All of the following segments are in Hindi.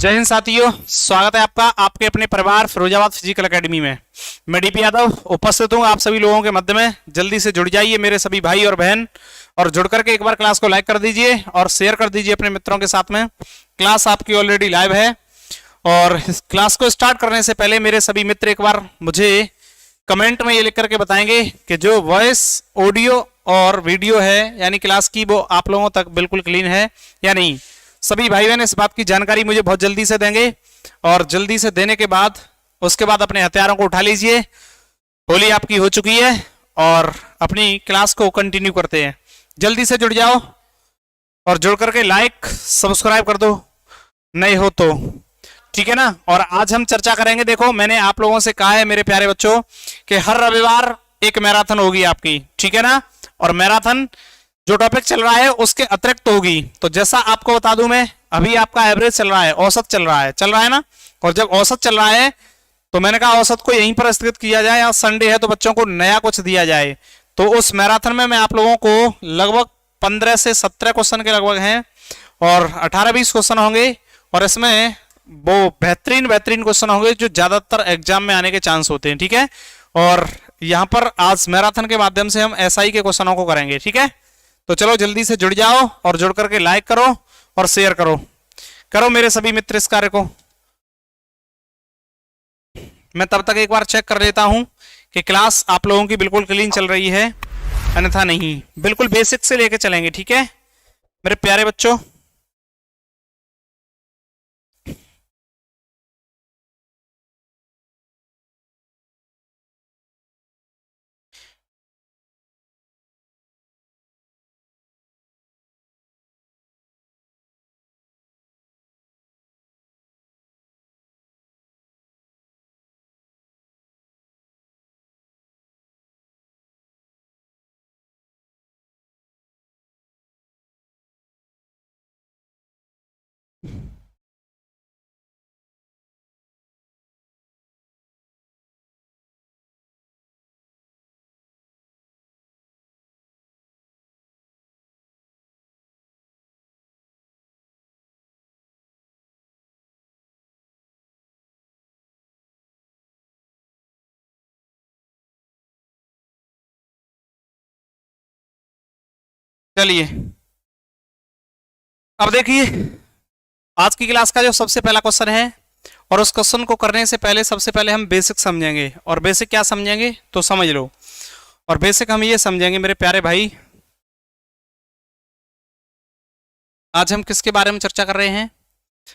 जय हिंद साथियों, स्वागत है आपका आपके अपने परिवार फिरोजाबाद फिजिकल एकेडमी में। मैं डीपी यादव उपस्थित हूं आप सभी लोगों के मध्य में। जल्दी से जुड़ जाइए मेरे सभी भाई और बहन, और जुड़ करके एक बार क्लास को लाइक कर दीजिए और शेयर कर दीजिए अपने मित्रों के साथ में। क्लास आपकी ऑलरेडी लाइव है और इस क्लास को स्टार्ट करने से पहले मेरे सभी मित्र एक बार मुझे कमेंट में ये लिख करके बताएंगे कि जो वॉइस, ऑडियो और वीडियो है यानी क्लास की, वो आप लोगों तक बिल्कुल क्लीन है या नहीं। सभी भाई बहन इस बात की जानकारी मुझे बहुत जल्दी से देंगे और जल्दी से देने के बाद उसके बाद अपने हथियारों को उठा लीजिए। होली आपकी हो चुकी है और अपनी क्लास को कंटिन्यू करते हैं। जल्दी से जुड़ जाओ और जुड़ करके लाइक सब्सक्राइब कर दो नए हो तो, ठीक है ना। और आज हम चर्चा करेंगे, देखो मैंने आप लोगों से कहा है मेरे प्यारे बच्चों कि हर रविवार एक मैराथन होगी आपकी, ठीक है ना। और मैराथन जो टॉपिक चल रहा है उसके अतिरिक्त होगी। तो जैसा आपको बता दूं मैं, अभी आपका एवरेज चल रहा है, औसत चल रहा है ना। और जब औसत चल रहा है तो मैंने कहा औसत को यहीं पर स्थगित किया जाए। आज संडे है तो बच्चों को नया कुछ दिया जाए। तो उस मैराथन में मैं आप लोगों को लगभग 15 से 17 क्वेश्चन के लगभग हैं और 18-20 क्वेश्चन होंगे। और इसमें वो बेहतरीन क्वेश्चन होंगे जो ज्यादातर एग्जाम में आने के चांस होते हैं, ठीक है। और यहाँ पर आज मैराथन के माध्यम से हम एसआई के क्वेश्चनों को करेंगे, ठीक है। तो चलो जल्दी से जुड़ जाओ और जुड़ करके लाइक करो और शेयर करो मेरे सभी मित्र इस कार्य को। मैं तब तक एक बार चेक कर लेता हूं कि क्लास आप लोगों की बिल्कुल क्लीन चल रही है, अन्यथा नहीं। बिल्कुल बेसिक से लेके चलेंगे, ठीक है मेरे प्यारे बच्चों। चलिए अब देखिए आज की क्लास का जो सबसे पहला क्वेश्चन है, और उस क्वेश्चन को करने से पहले सबसे पहले हम बेसिक समझेंगे। और बेसिक क्या समझेंगे तो समझ लो। और बेसिक हम ये समझेंगे मेरे प्यारे भाई, आज हम किसके बारे में चर्चा कर रहे हैं?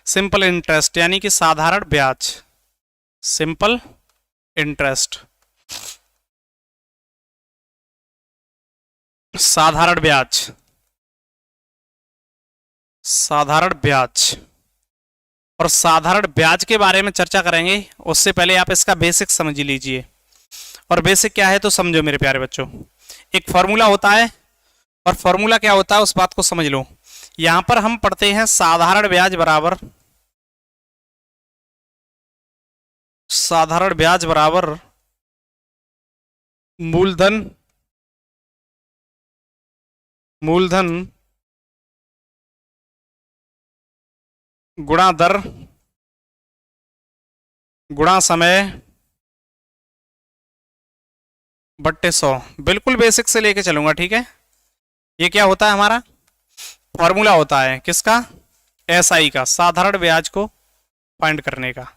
सिंपल इंटरेस्ट यानी कि साधारण ब्याज। सिंपल इंटरेस्ट, साधारण ब्याज, साधारण ब्याज। और साधारण ब्याज के बारे में चर्चा करेंगे उससे पहले आप इसका बेसिक समझ लीजिए। और बेसिक क्या है तो समझो मेरे प्यारे बच्चों। एक फॉर्मूला होता है, और फॉर्मूला क्या होता है उस बात को समझ लो। यहां पर हम पढ़ते हैं साधारण ब्याज बराबर, साधारण ब्याज बराबर मूलधन, मूलधन गुणा दर गुणा समय बट्टे 100। बिल्कुल बेसिक से लेके चलूंगा, ठीक है। ये क्या होता है हमारा फॉर्मूला होता है किसका? एसआई का, साधारण ब्याज को फाइंड करने का।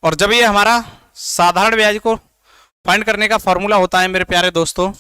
और जब ये हमारा साधारण ब्याज को फाइंड करने का फॉर्मूला होता है मेरे प्यारे दोस्तों,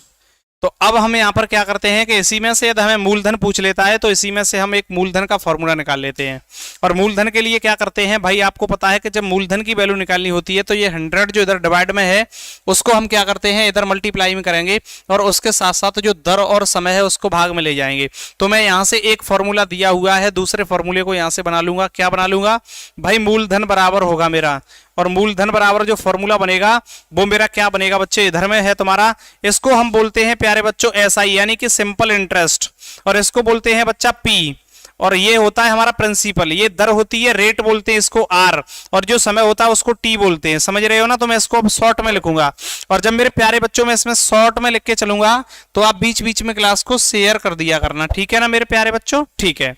तो अब हम यहाँ पर क्या करते हैं कि इसी में से यदि हमें मूलधन पूछ लेता है तो इसी में से हम एक मूलधन का फॉर्मूला निकाल लेते हैं। और मूलधन के लिए क्या करते हैं भाई, आपको पता है कि जब मूलधन की वैल्यू निकालनी होती है तो ये 100 जो इधर डिवाइड में है उसको हम क्या करते हैं इधर मल्टीप्लाई में करेंगे, और उसके साथ साथ जो दर और समय है उसको भाग में ले जाएंगे। तो मैं यहाँ से एक फॉर्मूला दिया हुआ है, दूसरे फॉर्मूले को यहाँ से बना लूंगा। क्या बना लूंगा भाई? मूलधन बराबर होगा मेरा, और मूलधन बराबर जो फॉर्मूला बनेगा वो मेरा क्या बनेगा बच्चे? इधर में है तुम्हारा, इसको हम बोलते हैं प्यारे बच्चों एसआई यानी कि सिंपल इंटरेस्ट, और इसको बोलते हैं बच्चा पी। और ये होता है हमारा प्रिंसिपल, ये दर होती है, रेट बोलते हैं इसको आर, और जो समय होता है उसको टी बोलते हैं। समझ रहे हो ना? तो मैं इसको अब शॉर्ट में लिखूंगा। और जब मेरे प्यारे बच्चों में इसमें शॉर्ट में लिख के चलूंगा तो आप बीच बीच में क्लास को शेयर कर दिया करना, ठीक है ना मेरे प्यारे बच्चों? ठीक है।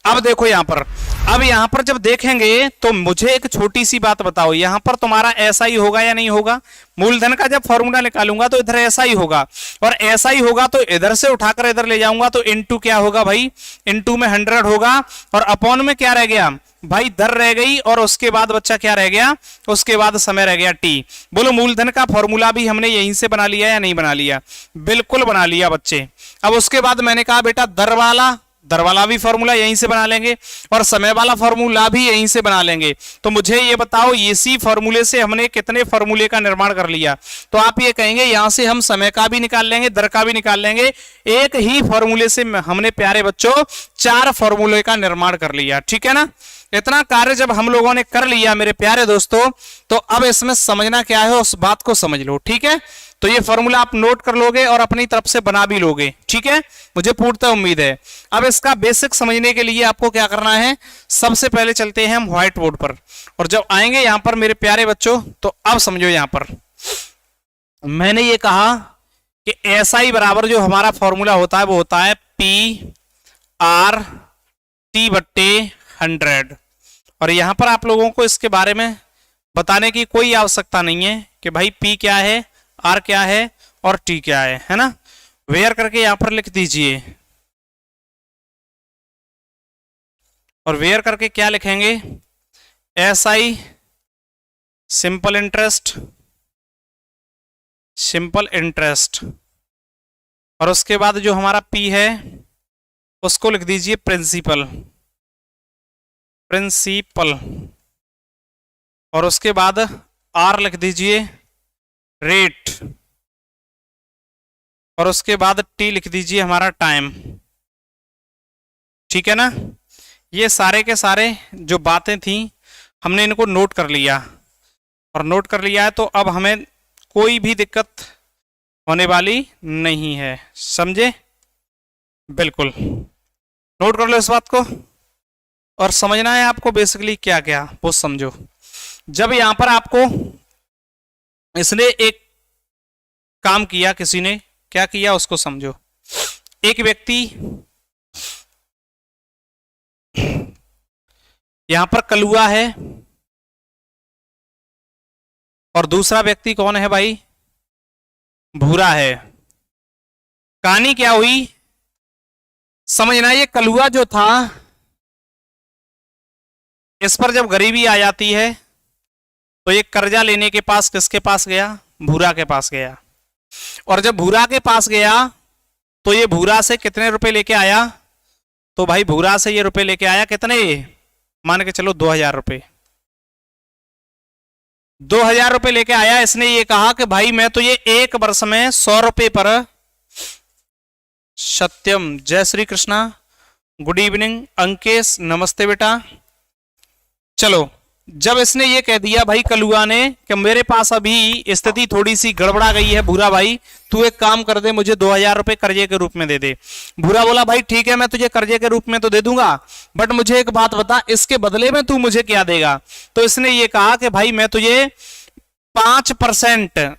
अब देखो यहां पर, अब यहां पर जब देखेंगे तो मुझे एक छोटी सी बात बताओ, यहां पर तुम्हारा ऐसा ही होगा या नहीं होगा? मूलधन का जब फॉर्मूला निकालूंगा तो इधर ऐसा ही होगा, और ऐसा ही होगा तो इधर से उठाकर इधर ले जाऊंगा तो इनटू क्या होगा भाई? इनटू में 100 होगा, और अपॉन में क्या रह गया भाई? दर रह गई, और उसके बाद बच्चा क्या रह गया? उसके बाद समय रह गया टी। बोलो मूलधन का फॉर्मूला भी हमने यहीं से बना लिया या नहीं बना लिया? बिल्कुल बना लिया बच्चे। अब उसके बाद मैंने कहा बेटा दर वाला भी फॉर्मूला यहीं से बना लेंगे, और समय वाला फॉर्मूला भी यहीं से बना लेंगे। तो मुझे ये बताओ, इसी फॉर्मूले से हमने कितने फॉर्मूले का निर्माण कर लिया? तो आप ये कहेंगे यहां से हम समय का भी निकाल लेंगे, दर का भी निकाल लेंगे। एक ही फॉर्मूले से हमने प्यारे बच्चों 4 फॉर्मूले का निर्माण कर लिया, ठीक है ना? इतना कार्य जब हम लोगों ने कर लिया मेरे प्यारे दोस्तों, तो अब इसमें समझना क्या है उस बात को समझ लो, ठीक है? तो ये फॉर्मूला आप नोट कर लोगे और अपनी तरफ से बना भी लोगे, ठीक है? मुझे पूर्णतः उम्मीद है। अब इसका बेसिक समझने के लिए आपको क्या करना है, सबसे पहले चलते हैं हम व्हाइट बोर्ड पर, और जब आएंगे यहां पर मेरे प्यारे बच्चों, तो अब समझो यहां पर मैंने ये कहा कि SI बराबर जो हमारा फॉर्मूला होता है वो होता है P/T/100। और यहां पर आप लोगों को इसके बारे में बताने की कोई आवश्यकता नहीं है कि भाई P क्या है, R क्या है और T क्या है ना? वेयर करके यहां पर लिख दीजिए, और वेयर करके क्या लिखेंगे? SI सिंपल इंटरेस्ट, और उसके बाद जो हमारा P है उसको लिख दीजिए प्रिंसिपल, और उसके बाद R लिख दीजिए रेट, और उसके बाद T लिख दीजिए हमारा टाइम, ठीक है ना? ये सारे के सारे जो बातें थी हमने इनको नोट कर लिया, और नोट कर लिया है तो अब हमें कोई भी दिक्कत होने वाली नहीं है, समझे? बिल्कुल नोट कर लो इस बात को, और समझना है आपको बेसिकली क्या क्या वो समझो। जब यहां पर आपको इसने एक काम किया, किसी ने क्या किया उसको समझो। एक व्यक्ति यहां पर कलुआ है, और दूसरा व्यक्ति कौन है भाई? भूरा है। कहानी क्या हुई समझना, ये कलुआ जो था इस पर जब गरीबी आ जाती है तो ये कर्जा लेने के पास किसके पास गया? भूरा के पास गया। और जब भूरा के पास गया तो ये भूरा से कितने रुपए लेके आया? तो भाई भूरा से ये रुपए लेके आया कितने? मान के चलो 2000 रुपए। 2000 रुपए लेके आया। इसने ये कहा कि भाई मैं तो ये एक वर्ष में 100 रुपए पर, सत्यम जय श्री कृष्णा, गुड इवनिंग अंकेश, नमस्ते बेटा। चलो, जब इसने ये कह दिया भाई कलुआ ने कि मेरे पास अभी स्थिति थोड़ी सी गड़बड़ा गई है भूरा भाई, तू एक काम कर दे, मुझे 2000 रुपए कर्जे के रूप में दे दे। भूरा बोला भाई ठीक है, मैं तुझे कर्जे के रूप में तो दे दूंगा, बट मुझे एक बात बता, इसके बदले में तू मुझे क्या देगा? तो इसने ये कहा कि भाई मैं तुझे 5%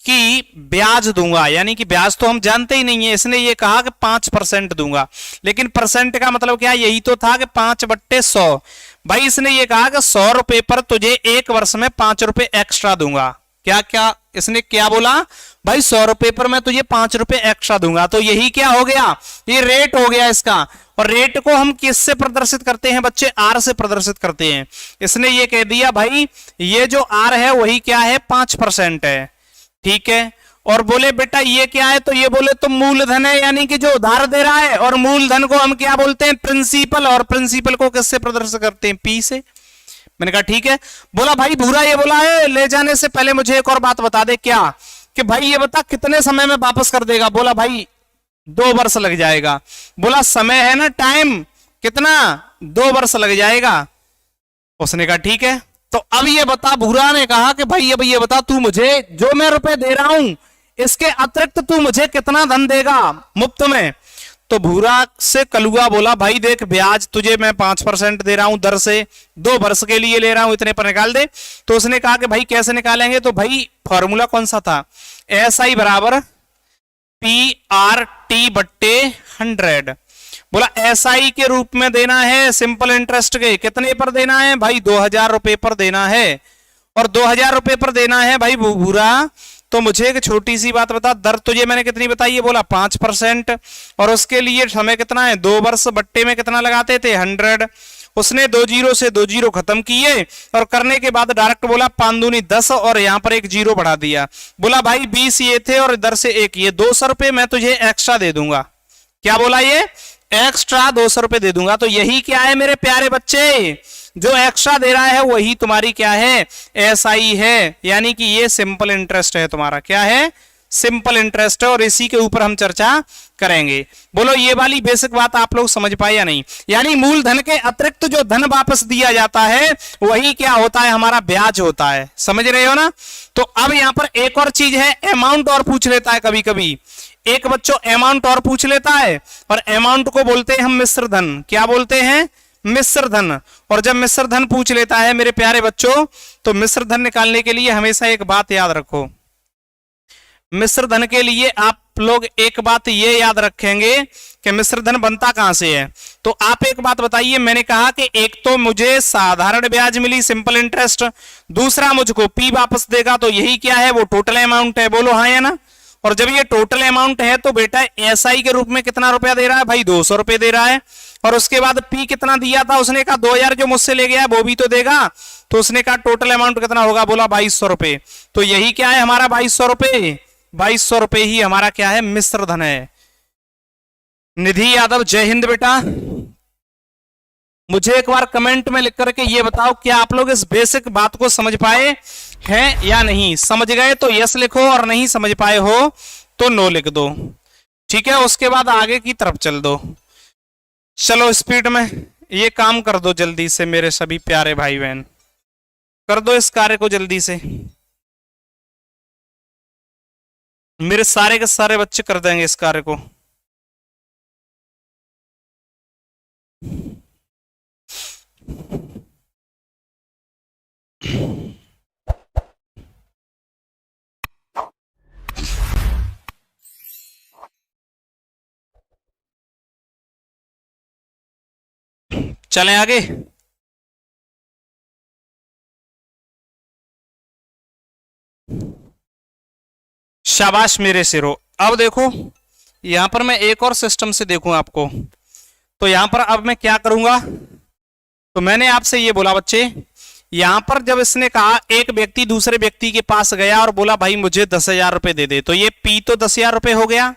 की ब्याज दूंगा, यानी कि ब्याज तो हम जानते ही नहीं है, इसने ये कहा कि 5% दूंगा। लेकिन परसेंट का मतलब क्या? यही तो था कि 5/100। भाई इसने ये कहा कि 100 रुपए पर तुझे एक वर्ष में 5 रुपए एक्स्ट्रा दूंगा। क्या क्या इसने क्या बोला भाई? 100 रुपए पर मैं तुझे 5 रुपए एक्स्ट्रा दूंगा। तो यही क्या हो गया? ये रेट हो गया इसका। और रेट को हम किससे प्रदर्शित करते हैं बच्चे? आर से प्रदर्शित करते हैं। इसने ये कह दिया भाई ये जो आर है वही क्या है? 5% है, ठीक है। और बोले बेटा ये क्या है? तो ये बोले तो मूलधन है, यानी कि जो उधार दे रहा है, और मूलधन को हम क्या बोलते हैं? प्रिंसिपल। और प्रिंसिपल को किससे प्रदर्शित करते हैं? पी से। मैंने कहा ठीक है। बोला भाई भूरा ये बोला है, ले जाने से पहले मुझे एक और बात बता दे। क्या? कि भाई ये बता कितने समय में वापस कर देगा? बोला भाई 2 वर्ष लग जाएगा। बोला समय है ना, टाइम कितना? 2 वर्ष लग जाएगा। उसने कहा ठीक है। तो अब ये बता, भूरा ने कहा कि भाई अब ये बता, तू मुझे जो मैं रुपए दे रहा हूं इसके अतिरिक्त तू मुझे कितना धन देगा मुफ्त में? तो भूरा से कलुआ बोला भाई देख, ब्याज तुझे मैं 5% दे रहा हूं दर से, 2 वर्ष के लिए ले रहा हूं, इतने पर निकाल दे। तो उसने कहा कि भाई कैसे निकालेंगे? तो भाई फॉर्मूला कौन सा था? SI बराबर PRT/100। बोला एसआई के रूप में देना है, सिंपल इंटरेस्ट के कितने पर देना है भाई, 2000 रुपए पर देना है। और 2000 रुपए पर देना है भाई भूरा। तो मुझे एक छोटी सी बात बता, दर तुझे मैंने कितनी बताई है, बोला 5%। और उसके लिए समय कितना है, 2 वर्ष, बट्टे में कितना लगाते थे 100। उसने 2 जीरो से 2 जीरो खत्म किए और करने के बाद डायरेक्ट बोला 5 दूनी 10 और यहां पर एक जीरो बढ़ा दिया। बोला भाई 20 ये थे और इधर से एक ये, 200 रुपए मैं तुझे एक्स्ट्रा दे दूंगा। क्या बोला, ये एक्स्ट्रा 200 रुपए दे दूंगा। तो यही क्या है मेरे प्यारे बच्चे, जो एक्स्ट्रा दे रहा है वही तुम्हारी क्या है, एसआई है, यानी कि ये सिंपल इंटरेस्ट है तुम्हारा। क्या है, सिंपल इंटरेस्ट है, और इसी के ऊपर हम चर्चा करेंगे। बोलो ये वाली बेसिक बात आप लोग समझ पाए या नहीं। यानी मूलधन के अतिरिक्त जो धन वापस दिया जाता है वही क्या होता है, हमारा ब्याज होता है। समझ रहे हो ना। तो अब यहां पर एक और चीज है, अमाउंट और पूछ लेता है कभी कभी एक बच्चों, अमाउंट और पूछ लेता है, और अमाउंट को बोलते हैं हम मिश्र धन। क्या बोलते हैं, मिश्र धन। और जब मिश्र धन पूछ लेता है मेरे प्यारे बच्चों, तो मिश्र धन निकालने के लिए हमेशा एक बात याद रखो। मिश्र धन के लिए आप लोग एक बात ये याद रखेंगे कि मिश्र धन बनता कहां से है। तो आप एक बात बताइए, मैंने कहा कि एक तो मुझे साधारण ब्याज मिली, सिंपल इंटरेस्ट, दूसरा मुझको पी वापस देगा, तो यही क्या है, वो टोटल अमाउंट है। बोलो हाँ या ना। और जब ये टोटल अमाउंट है तो बेटा एसआई के रूप में कितना रुपया दे रहा है भाई, 200 रुपए दे रहा है। और उसके बाद पी कितना दिया था, उसने कहा 2000 जो मुझसे ले गया वो भी तो देगा। तो उसने कहा टोटल अमाउंट कितना होगा, बोला 2200 रुपए। तो यही क्या है हमारा 2200 रुपए, 2200 रुपए ही हमारा क्या है, मिश्र धन है। निधि यादव जय हिंद बेटा। मुझे एक बार कमेंट में लिख करके ये बताओ, क्या आप लोग इस बेसिक बात को समझ पाए हैं या नहीं। समझ गए तो यस लिखो, और नहीं समझ पाए हो तो नो लिख दो। ठीक है, उसके बाद आगे की तरफ चल दो। चलो स्पीड में ये काम कर दो जल्दी से मेरे सभी प्यारे भाई बहन, कर दो इस कार्य को जल्दी से। मेरे सारे के सारे बच्चे कर देंगे इस कार्य को। चलें आगे। शाबाश मेरे सिरो। अब देखो यहां पर मैं एक और सिस्टम से देखूं आपको। तो यहां पर अब मैं क्या करूंगा, तो मैंने आपसे ये बोला बच्चे, यहां पर जब इसने कहा एक व्यक्ति दूसरे व्यक्ति के पास गया और बोला भाई मुझे 10,000 रुपए दे दे, तो ये पी तो 10,000 रुपए हो गया।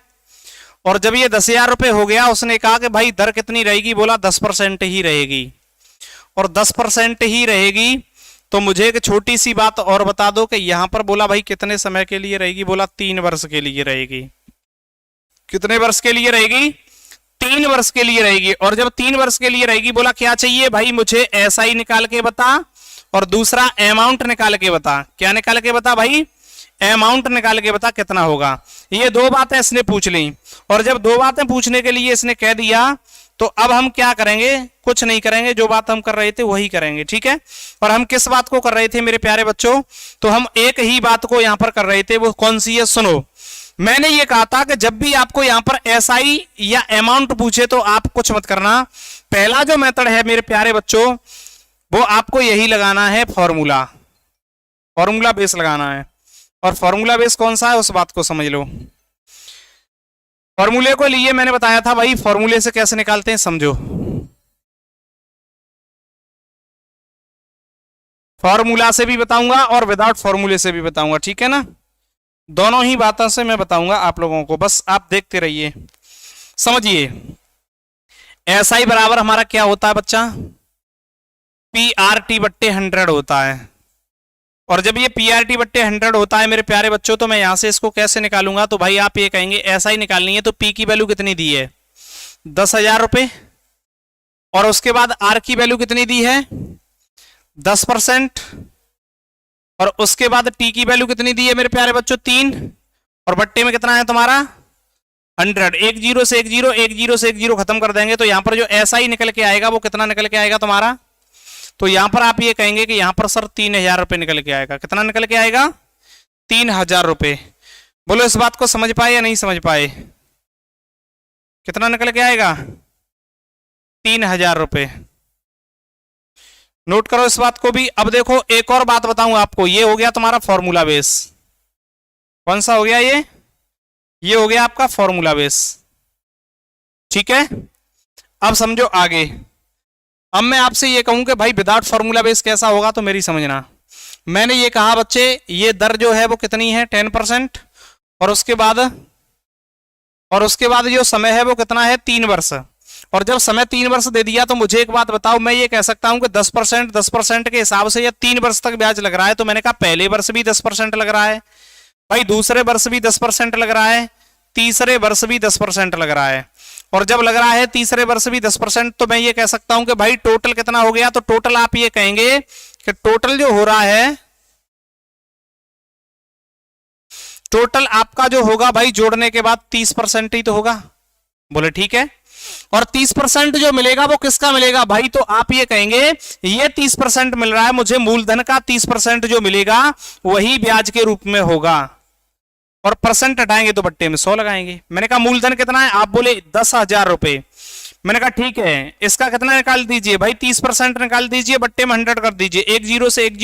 और जब ये 10,000 रुपए हो गया, उसने कहा कि भाई दर कितनी रहेगी, बोला 10% ही रहेगी। और 10% ही रहेगी, तो मुझे एक छोटी सी बात और बता दो कि यहां पर बोला भाई कितने समय के लिए रहेगी, बोला 3 वर्ष के लिए रहेगी। कितने वर्ष के लिए रहेगी, 3 वर्ष के लिए रहेगी। और जब 3 वर्ष के लिए रहेगी, बोला क्या चाहिए भाई, मुझे एसआई निकाल के बता और दूसरा अमाउंट निकाल के बता। क्या निकाल के बता भाई, अमाउंट निकाल के बता कितना होगा। ये 2 बातें इसने पूछ ली, और जब 2 बातें पूछने के लिए इसने कह दिया, तो अब हम क्या करेंगे, कुछ नहीं करेंगे, जो बात हम कर रहे थे वही करेंगे। ठीक है, और हम किस बात को कर रहे थे मेरे प्यारे बच्चों, तो हम एक ही बात को यहां पर कर रहे थे, वो कौन सी है, सुनो। मैंने ये कहा था कि जब भी आपको यहां पर एसआई या अमाउंट पूछे तो आप कुछ मत करना। पहला जो मेथड है मेरे प्यारे बच्चों, वो आपको यही लगाना है, फॉर्मूला, फॉर्मूला बेस लगाना है। और फॉर्मूला बेस कौन सा है उस बात को समझ लो। फॉर्मूले को लिए मैंने बताया था भाई, फॉर्मूले से कैसे निकालते हैं समझो। फॉर्मूला से भी बताऊंगा और विदाउट फॉर्मूले से भी बताऊंगा, ठीक है ना। दोनों ही बातों से मैं बताऊंगा आप लोगों को, बस आप देखते रहिए, समझिए। एसआई बराबर हमारा क्या होता है बच्चा, पीआरटी बट्टे 100 होता है। और जब ये पीआरटी बट्टे 100 होता है मेरे प्यारे बच्चों, तो मैं यहां से इसको कैसे निकालूंगा, तो भाई आप ये कहेंगे एसआई निकालनी है, तो पी की वैल्यू कितनी दी है, 10,000 रुपए। और उसके बाद आर की वैल्यू कितनी दी है, 10%। और उसके बाद टी की वैल्यू कितनी दी है मेरे प्यारे बच्चों, 3। और बट्टे में कितना है तुम्हारा 100। एक जीरो से एक जीरो, एक जीरो से एक जीरो खत्म कर देंगे, तो यहां पर जो एसआई निकल के आएगा वो कितना निकल के आएगा तुम्हारा, तो यहां पर आप ये कहेंगे कि यहां पर सर 3,000 रुपए निकल के आएगा। कितना निकल के आएगा, 3,000 रुपए। बोलो इस बात को समझ पाए या नहीं समझ पाए, कितना निकल के आएगा, 3,000 रुपए। नोट करो इस बात को भी। अब देखो एक और बात बताऊं आपको, ये हो गया तुम्हारा फॉर्मूला बेस। कौन सा हो गया ये हो गया आपका फॉर्मूला बेस, ठीक है। अब समझो आगे। अब मैं आपसे ये कहूं कि भाई विदाउट फॉर्मूला बेस कैसा होगा, तो मेरी समझना। मैंने ये कहा बच्चे, ये दर जो है वो कितनी है 10%, और उसके बाद जो समय है वो कितना है 3 वर्ष। और जब समय 3 वर्ष दे दिया तो मुझे एक बात बताओ, मैं ये कह सकता हूं कि 10% के हिसाब से या 3 वर्ष तक ब्याज लग रहा है, तो मैंने कहा पहले वर्ष भी 10% लग रहा है भाई, दूसरे वर्ष भी 10% लग रहा है, तीसरे वर्ष भी 10% लग रहा है। और जब लग रहा है तीसरे वर्ष भी 10%, तो मैं ये कह सकता हूं कि भाई टोटल कितना हो गया। तो टोटल आप ये कहेंगे कि टोटल जो हो रहा है, टोटल आपका जो होगा भाई जोड़ने के बाद 30% ही तो होगा। बोले ठीक है। और 30% जो मिलेगा वो किसका मिलेगा भाई, तो आप ये कहेंगे ये 30% मिल रहा है मुझे, मूलधन का 30% जो मिलेगा वही ब्याज के रूप में होगा। और परसेंट हटाएंगे तो बट्टे में 100 लगाएंगे। मैंने कहा मूलधन कितना है, आप बोले 10,000 रुपए। मैंने कहा ठीक है, इसका कितना निकाल दीजिए भाई, 30% निकाल दीजिए, बट्टे में 100 कर दीजिए, एक जीरो से एक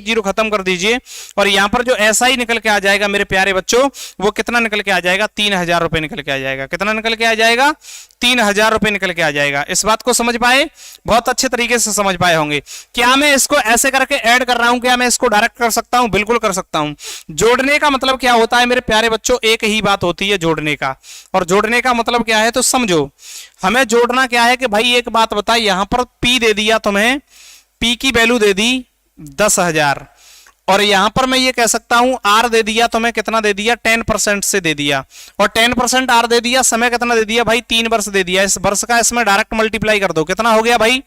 जीरो खत्म कर दीजिए। और यहां पर जो ऐसा ही निकल के आ जाएगा मेरे प्यारे बच्चों, वो कितना निकल के आ जाएगा, 3,000 रुपए निकल के आ जाएगा। कितना निकल के आ जाएगा, 3,000 रुपए निकल के आ जाएगा। इस बात को समझ पाए, बहुत अच्छे तरीके से समझ पाए होंगे। क्या मैं इसको ऐसे करके ऐड कर रहा हूं, क्या मैं इसको डायरेक्ट कर सकता हूं, बिल्कुल कर सकता हूं। जोड़ने का मतलब क्या होता है मेरे प्यारे बच्चों, एक ही बात होती है जोड़ने का। और जोड़ने का मतलब क्या है, तो समझो हमें जोड़ना क्या है कि भाई एक बात बता, यहां पर P दे दिया तुम्हें, P की वैल्यू दे दी 10,000, और यहां पर मैं ये कह सकता हूं R दे दिया तुम्हें, कितना दे दिया 10% से दे दिया, और 10% R दे दिया, समय कितना दे दिया भाई 3 वर्ष दे दिया। इस वर्ष का इसमें डायरेक्ट मल्टीप्लाई कर दो, कितना हो गया भाई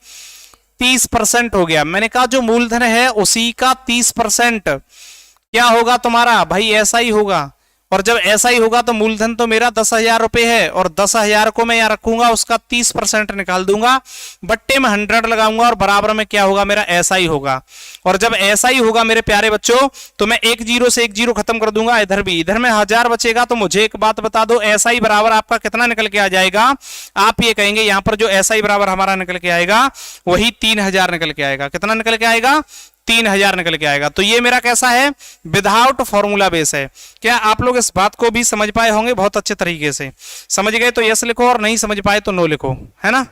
30% हो गया। मैंने कहा जो मूलधन है उसी का 30% क्या होगा तुम्हारा भाई, ऐसा ही होगा। और जब ऐसा ही होगा तो मूलधन तो मेरा 10,000 रुपए है, और 10,000 को मैं यहां रखूंगा, उसका 30% निकाल दूंगा, बट्टे में 100 लगाऊंगा, और बराबर में क्या होगा मेरा ऐसा ही होगा। और जब ऐसा ही होगा मेरे प्यारे बच्चों, तो मैं एक जीरो से एक जीरो खत्म कर दूंगा, इधर भी, इधर में 1000 बचेगा। तो मुझे एक बात बता दो, ऐसा ही बराबर आपका कितना निकल के आ जाएगा, आप ये कहेंगे यहां पर जो ऐसा ही बराबर हमारा निकल के आएगा वही 3,000 निकल के आएगा। कितना निकल के आएगा, 3,000 निकल के आएगा। तो ये मेरा कैसा है, विदाउट फॉर्मूला बेस है। क्या आप लोग इस बात को भी समझ पाए होंगे, बहुत अच्छे तरीके से समझ गए तो यस लिखो, और नहीं समझ पाए तो नो लिखो, है ना।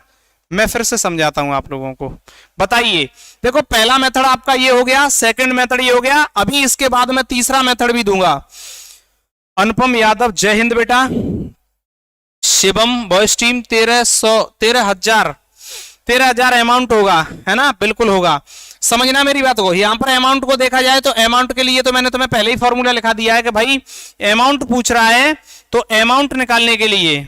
मैं फिर से समझाता हूं आप लोगों को। बताइए, देखो पहला मेथड आपका ये हो गया, सेकंड मेथड ये हो गया। अभी इसके बाद मैं तीसरा मेथड भी दूंगा। अनुपम यादव जय हिंद बेटा। शिवम बॉयज टीम 13,000 अमाउंट होगा, है ना, बिल्कुल होगा। समझना मेरी बात को, यहां पर अमाउंट को देखा जाए तो अमाउंट के लिए तो मैंने तुम्हें पहले ही फॉर्मूला लिखा दिया है कि भाई अमाउंट पूछ रहा है, तो अमाउंट निकालने के लिए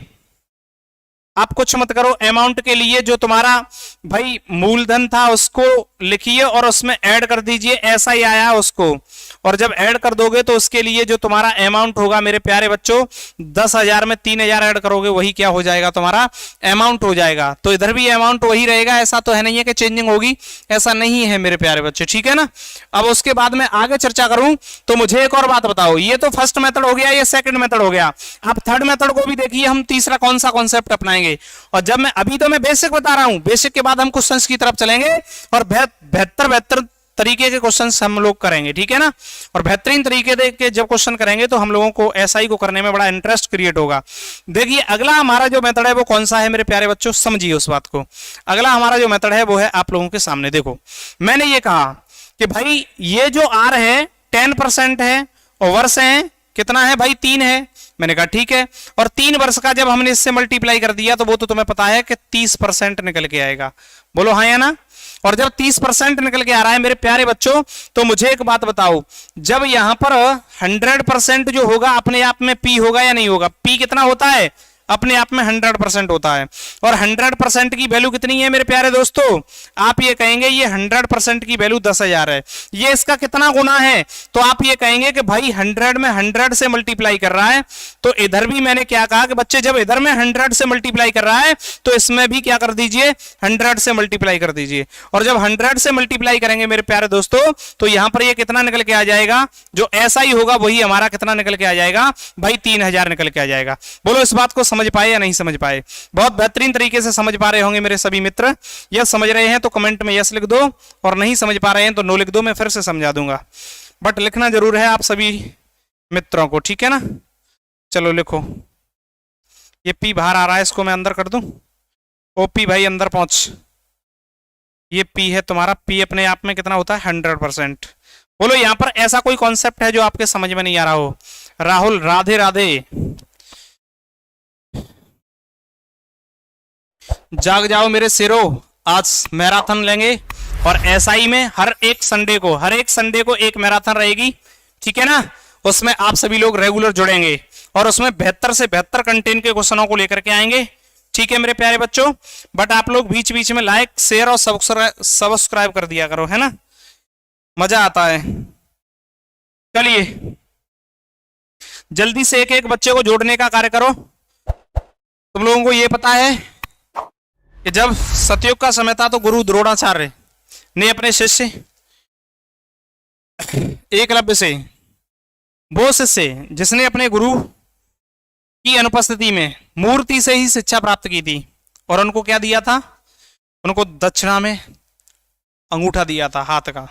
आप कुछ मत करो। अमाउंट के लिए जो तुम्हारा भाई मूलधन था उसको लिखिए और उसमें ऐड कर दीजिए, ऐसा ही आया उसको। और जब ऐड कर दोगे तो उसके लिए जो तुम्हारा अमाउंट होगा मेरे प्यारे बच्चों, 10,000 में 3,000 ऐड करोगे, वही क्या हो जाएगा तुम्हारा अमाउंट हो जाएगा। तो इधर भी अमाउंट वही रहेगा, ऐसा तो है नहीं है कि चेंजिंग होगी, ऐसा नहीं है मेरे प्यारे बच्चे, ठीक है ना। अब उसके बाद में आगे चर्चा करूं तो मुझे एक और बात बताओ। ये तो फर्स्ट मेथड हो गया, ये सेकंड मेथड हो गया। अब थर्ड मेथड को भी देखिए, हम तीसरा कौन सा कॉन्सेप्ट अपनाएंगे। और जब मैं अभी तो मैं बेसिक बता रहा हूं, बेसिक के बाद हम क्वेश्चंस की तरफ चलेंगे और बेहतर तरीके के क्वेश्चंस हम लोग करेंगे, ठीक है ना। और बेहतरीन तरीके के जब क्वेश्चन करेंगे तो हम लोगों को एसआई को करने में बड़ा इंटरेस्ट क्रिएट होगा। देखिए अगला हमारा जो मेथड है वो कौन सा है मेरे प्यारे बच्चों, समझिए उस बात को। अगला हमारा जो मेथड है वो है आप लोगों के सामने। देखो मैंने ये कहा कि भाई ये जो आर है 10% है, और वर्ष है कितना है भाई 3 है। मैंने कहा ठीक है, और 3 वर्ष का जब हमने इससे मल्टीप्लाई कर दिया तो वो तो तुम्हें पता है कि 30% निकल के आएगा। बोलो हाँ या ना। और जब 30% निकल के आ रहा है मेरे प्यारे बच्चों, तो मुझे एक बात बताओ, जब यहां पर 100% जो होगा अपने आप में पी होगा या नहीं होगा। पी कितना होता है, अपने आप में 100% होता है। और 100% की वैल्यू कितनी है मेरे प्यारे दोस्तों, आप ये कहेंगे ये 100% की वैल्यू 10,000 है। ये इसका कितना गुना है, तो आप ये कहेंगे कि भाई 100 में 100 से मल्टीप्लाई कर रहा है। तो इधर भी मैंने क्या कहा कि बच्चे जब इधर में 100 से मल्टीप्लाई कर रहा है तो इसमें भी क्या कर दीजिए 100 से मल्टीप्लाई कर दीजिए। और जब 100 से मल्टीप्लाई करेंगे मेरे प्यारे दोस्तों, तो यहां पर ये कितना निकल के आ जाएगा, जो ऐसा ही होगा वही हमारा कितना निकल के आ जाएगा भाई 3,000 निकल के आ जाएगा। बोलो इस बात को समझ पाए या नहीं समझ पाए? बहुत बेहतरीन तरीके से समझ पा रहे होंगे मेरे सभी मित्र। यस समझ रहे हैं तो कमेंट में यस लिख दो, और नहीं समझ पा रहे हैं तो नो लिख दो, मैं फिर से समझा दूंगा, बट लिखना जरूर है आप सभी मित्रों को, ठीक है ना? चलो लिखो, ये पी बाहर आ रहा है, इसको मैं अंदर कर दूं। ओपी भाई अंदर पहुंच, ये पी है तुम्हारा, पी अपने आप में कितना होता है? 100%। बोलो यहां पर ऐसा कोई कॉन्सेप्ट है जो आपके समझ में नहीं आ रहा हो? राहुल राधे राधे, जाग जाओ मेरे सिरो, आज मैराथन लेंगे, और एसआई में हर एक संडे को एक मैराथन रहेगी, ठीक है ना? उसमें आप सभी लोग रेगुलर जुड़ेंगे और उसमें 72 से 72 कंटेंट के क्वेश्चनों को लेकर के आएंगे, ठीक है मेरे प्यारे बच्चों? बट आप लोग बीच बीच में लाइक शेयर और सब्सक्राइब कर दिया करो, है ना? मजा आता है। चलिए जल्दी से एक एक बच्चे को जोड़ने का कार्य करो। तुम लोगों को यह पता है कि जब सतयुग का समय था तो गुरु द्रोणाचार्य ने अपने शिष्य एकलव्य से, वो शिष्य जिसने अपने गुरु की अनुपस्थिति में मूर्ति से ही शिक्षा प्राप्त की थी, और उनको क्या दिया था? उनको दक्षिणा में अंगूठा दिया था हाथ का।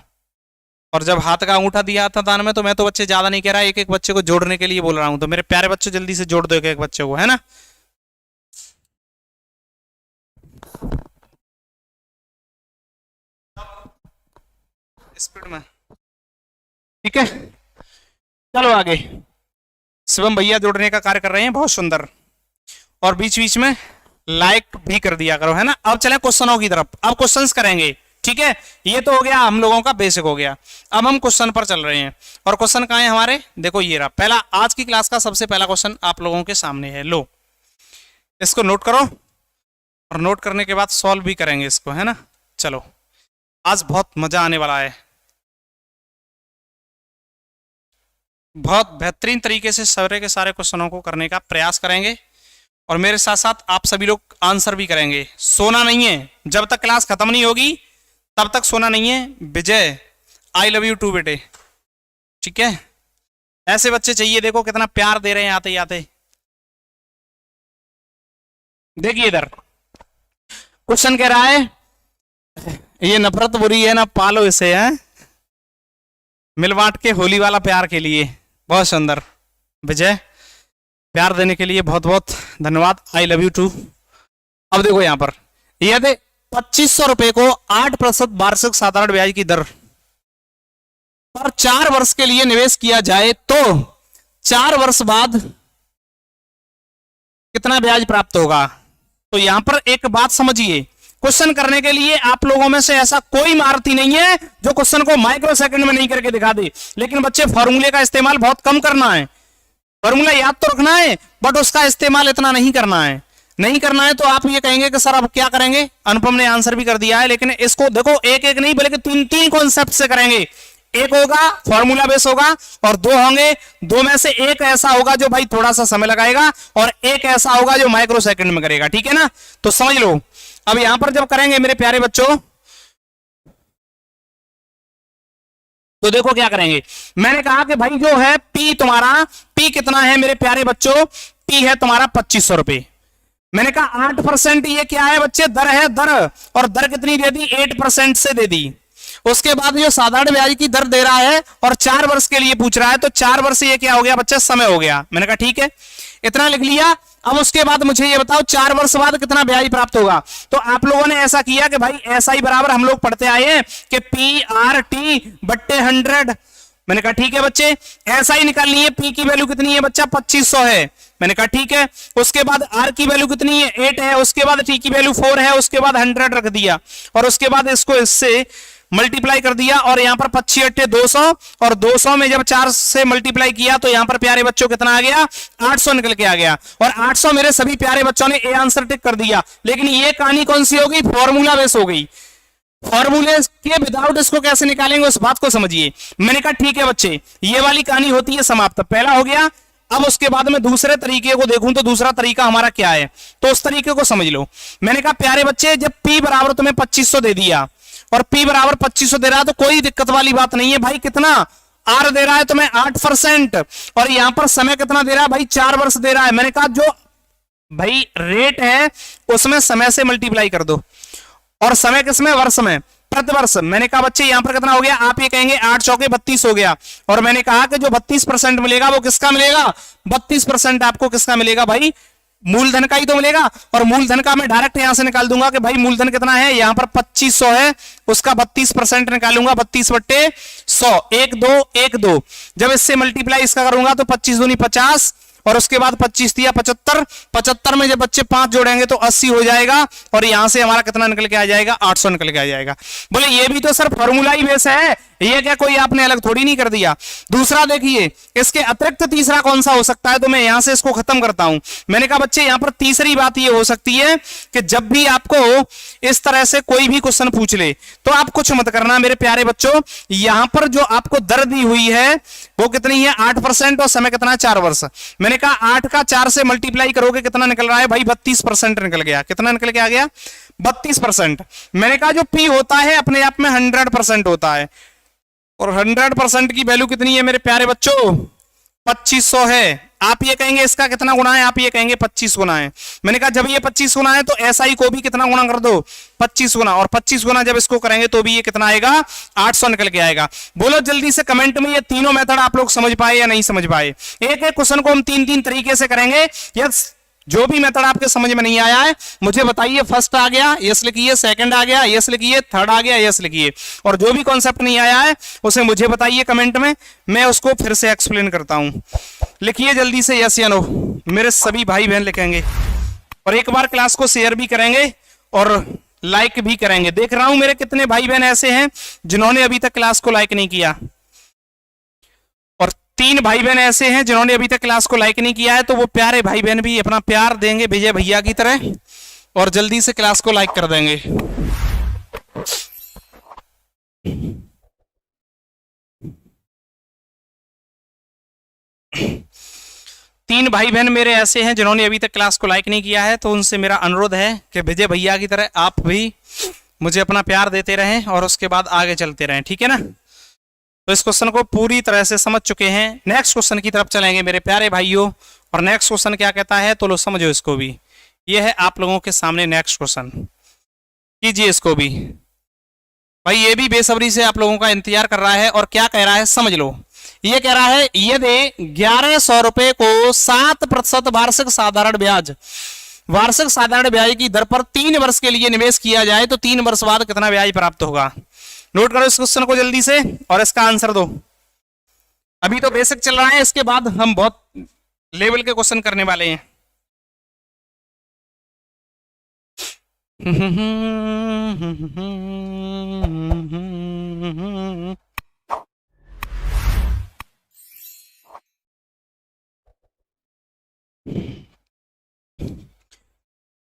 और जब हाथ का अंगूठा दिया था दान में, तो मैं तो बच्चे ज्यादा नहीं कह रहा, एक एक बच्चे को जोड़ने के लिए बोल रहा हूं, तो मेरे प्यारे बच्चों जल्दी से जोड़ दो एक एक बच्चे को, है ना? स्पीड में, ठीक है? चलो आगे, शिवम भैया जोड़ने का कार्य कर रहे हैं, बहुत सुंदर, और बीच बीच में लाइक भी कर दिया करो, है ना? अब चले क्वेश्चनों की तरफ, अब क्वेश्चंस करेंगे, ठीक है? ये तो हो गया हम लोगों का बेसिक हो गया, अब हम क्वेश्चन पर चल रहे हैं। और क्वेश्चन कहाँ है हमारे? देखो ये रहा पहला, आज की क्लास का सबसे पहला क्वेश्चन आप लोगों के सामने है, लो इसको नोट करो, और नोट करने के बाद सॉल्व भी करेंगे इसको, है ना? चलो आज बहुत मजा आने वाला है, बहुत बेहतरीन तरीके से सारे के सारे क्वेश्चनों को करने का प्रयास करेंगे, और मेरे साथ साथ आप सभी लोग आंसर भी करेंगे। सोना नहीं है, जब तक क्लास खत्म नहीं होगी तब तक सोना नहीं है। विजय आई लव यू टू बेटे, ठीक है? ऐसे बच्चे चाहिए, देखो कितना प्यार दे रहे हैं आते ही आते। देखिए इधर क्वेश्चन कह रहा है, ये नफरत बुरी है ना पालो इसे, है मिल बांट के होली वाला प्यार के लिए। बहुत सुंदर विजय, प्यार देने के लिए बहुत बहुत धन्यवाद, आई लव यू टू। अब देखो यहां पर यदि 2500 रुपए को 8% वार्षिक साधारण ब्याज की दर पर 4 वर्ष के लिए निवेश किया जाए तो 4 वर्ष बाद कितना ब्याज प्राप्त होगा? तो यहां पर एक बात समझिए, क्वेश्चन करने के लिए आप लोगों में से ऐसा कोई महारथी नहीं है जो क्वेश्चन को माइक्रो सेकंड में नहीं करके दिखा दे, लेकिन बच्चे फॉर्मूले का इस्तेमाल बहुत कम करना है। फॉर्मूला याद तो रखना है, बट उसका इस्तेमाल इतना नहीं करना है। नहीं करना है तो आप ये कहेंगे कि सर अब क्या करेंगे? अनुपम ने आंसर भी कर दिया है, लेकिन इसको देखो एक एक नहीं बल्कि तीन तीन कॉन्सेप्ट से करेंगे। एक होगा फॉर्मूला बेस होगा, और दो होंगे, दो में से एक ऐसा होगा जो भाई थोड़ा सा समय लगाएगा, और एक ऐसा होगा जो माइक्रो सेकंड में करेगा, ठीक है ना? तो समझ लो, अब यहां पर जब करेंगे मेरे प्यारे बच्चों, तो देखो क्या करेंगे। मैंने कहा कि भाई जो है पी तुम्हारा, पी कितना है मेरे प्यारे बच्चों? पी है तुम्हारा 2500 रुपए। मैंने कहा 8% ये क्या है बच्चे? दर है, दर, और दर कितनी दे दी? 8% से दे दी। उसके बाद जो साधारण ब्याज की दर दे रहा है और 4 वर्ष के लिए पूछ रहा है, तो 4 वर्ष ये क्या हो गया बच्चे? समय हो गया। मैंने कहा ठीक है, इतना लिख लिया। अब उसके बाद मुझे ये बताओ 4 वर्ष बाद कितना ब्याज प्राप्त होगा? तो आप लोगों ने ऐसा किया कि भाई ऐसा ही बराबर हम लोग पढ़ते आए हैं कि पी आर टी बट्टे 100। मैंने कहा ठीक है बच्चे, ऐसा ही निकालनी है। पी की वैल्यू कितनी है बच्चा? 2500 है। मैंने कहा ठीक है। उसके बाद आर की वैल्यू कितनी है? 8 है। उसके बाद टी की वैल्यू 4 है। उसके बाद 100 रख दिया, और उसके बाद इसको इससे मल्टीप्लाई कर दिया, और यहां पर 25 8 200, और 200 में जब 4 से मल्टीप्लाई किया तो यहां पर प्यारे बच्चों कितना आ गया? 800 निकल के आ गया। और 800 मेरे सभी प्यारे बच्चों ने ए आंसर टिक कर दिया। लेकिन ये कहानी कौन सी हो गई? फॉर्मूला बेस हो गई। फॉर्मूले के विदाउट इसको कैसे निकालेंगे उस बात को समझिए। मैंने कहा ठीक है बच्चे, ये वाली कहानी होती है समाप्त। पहला हो गया। अब उसके बाद में दूसरे तरीके को देखूं तो दूसरा तरीका हमारा क्या है, तो उस तरीके को समझ लो। मैंने कहा प्यारे बच्चे, जब P बराबर तुम्हें 2500 दे दिया और P बराबर 2500 दे रहा है, तो कोई दिक्कत वाली बात नहीं है भाई। कितना R दे रहा है तुम्हें? 8%। और यहां पर समय कितना दे रहा है भाई? 4 वर्ष दे रहा है। मैंने कहा जो भाई रेट है उसमें समय से मल्टीप्लाई कर दो, और समय किसमें, वर्ष में, प्रतिवर्ष। मैंने कहा बच्चे यहां पर कितना हो गया, आप ये कहेंगे 8 चौके 32 हो गया, और मैंने कहा कि जो 32% मिलेगा वो किसका मिलेगा, 32% आपको किसका मिलेगा भाई, मूलधन का ही तो मिलेगा। और मूलधन का मैं डायरेक्ट यहां से निकाल दूंगा कि भाई मूलधन कितना है, यहां पर 2500 है, उसका 32% निकालूंगा, 32/100, 1 2 1 2। जब इससे मल्टीप्लाई इसका करूंगा तो 25 दूनी 50, और उसके बाद 25 दिया 75, 75 में जब बच्चे 5 जोड़ेंगे तो 80 हो जाएगा, और यहां से हमारा कितना निकल के आ जाएगा, 800 निकल के आ जाएगा। बोले ये भी तो सर फॉर्मूला ही बेस है, ये क्या कोई आपने अलग थोड़ी नहीं कर दिया। दूसरा देखिए, इसके अतिरिक्त तीसरा कौन सा हो सकता है, तो मैं यहां से इसको खत्म करता हूं। मैंने कहा बच्चे यहां पर तीसरी बात ये हो सकती है कि जब भी आपको इस तरह से कोई भी क्वेश्चन पूछ ले तो आप कुछ मत करना मेरे प्यारे बच्चों, यहां पर जो आपको दर दी हुई है वो कितनी है, 8%, और समय कितना है, 4 वर्ष। मैंने कहा 8 का 4 से मल्टीप्लाई करोगे कितना निकल रहा है भाई, 32% निकल गया। कितना निकल के आ गया, 32%। मैंने कहा जो पी होता है अपने आप में 100% होता है, और 100% की वैल्यू कितनी है मेरे प्यारे बच्चों, 2500 है। आप ये कहेंगे इसका कितना गुना है, आप ये कहेंगे 25 गुना है। मैंने कहा जब ये 25 गुना है तो एसआई को भी कितना गुना कर दो, 25 गुना, और 25 गुना जब इसको करेंगे तो भी ये कितना आएगा, 800 निकल के आएगा। बोलो जल्दी से कमेंट में ये तीनों मेथड आप लोग समझ पाए या नहीं समझ पाए। एक एक क्वेश्चन को हम 3-3 तरीके से करेंगे। यस, जो भी मेथड आपके समझ में नहीं आया है मुझे बताइए। फर्स्ट आ गया यस लिखिए, सेकंड आ गया यस लिखिए, थर्ड आ गया यस लिखिए, और जो भी कॉन्सेप्ट नहीं आया है उसे मुझे बताइए कमेंट में, मैं उसको फिर से एक्सप्लेन करता हूं। लिखिए जल्दी से यस या नो, मेरे सभी भाई बहन लिखेंगे, और एक बार क्लास को शेयर भी करेंगे और लाइक भी करेंगे। देख रहा हूं मेरे कितने भाई बहन ऐसे हैं जिन्होंने अभी तक क्लास को लाइक नहीं किया, और 3 भाई बहन ऐसे हैं जिन्होंने अभी तक क्लास को लाइक नहीं किया है। तो वो प्यारे भाई बहन भी अपना प्यार देंगे विजय भैया की तरह, और जल्दी से क्लास को लाइक कर देंगे। तीन भाई बहन मेरे ऐसे हैं जिन्होंने अभी तक क्लास को लाइक नहीं किया है, तो उनसे मेरा अनुरोध है कि विजय भैया की तरह आप भी मुझे अपना प्यार देते रहें और उसके बाद आगे चलते रहें, ठीक है ना। तो इस क्वेश्चन को पूरी तरह से समझ चुके हैं। नेक्स्ट क्वेश्चन की तरफ चलेंगे मेरे प्यारे भाइयों, और नेक्स्ट क्वेश्चन क्या कहता है तो लो समझो इसको भी। ये है आप लोगों के सामने नेक्स्ट क्वेश्चन, कीजिए इसको भी। भाई ये भी बेसब्री से आप लोगों का इंतजार कर रहा है, और क्या कह रहा है समझ लो। ये कह रहा है यदि 1100 रुपए को 7% वार्षिक साधारण ब्याज की दर पर 3 वर्ष के लिए निवेश किया जाए तो 3 वर्ष बाद कितना ब्याज प्राप्त होगा। नोट करो इस क्वेश्चन को जल्दी से और इसका आंसर दो। अभी तो बेसिक चल रहा है, इसके बाद हम बहुत लेवल के क्वेश्चन करने वाले हैं।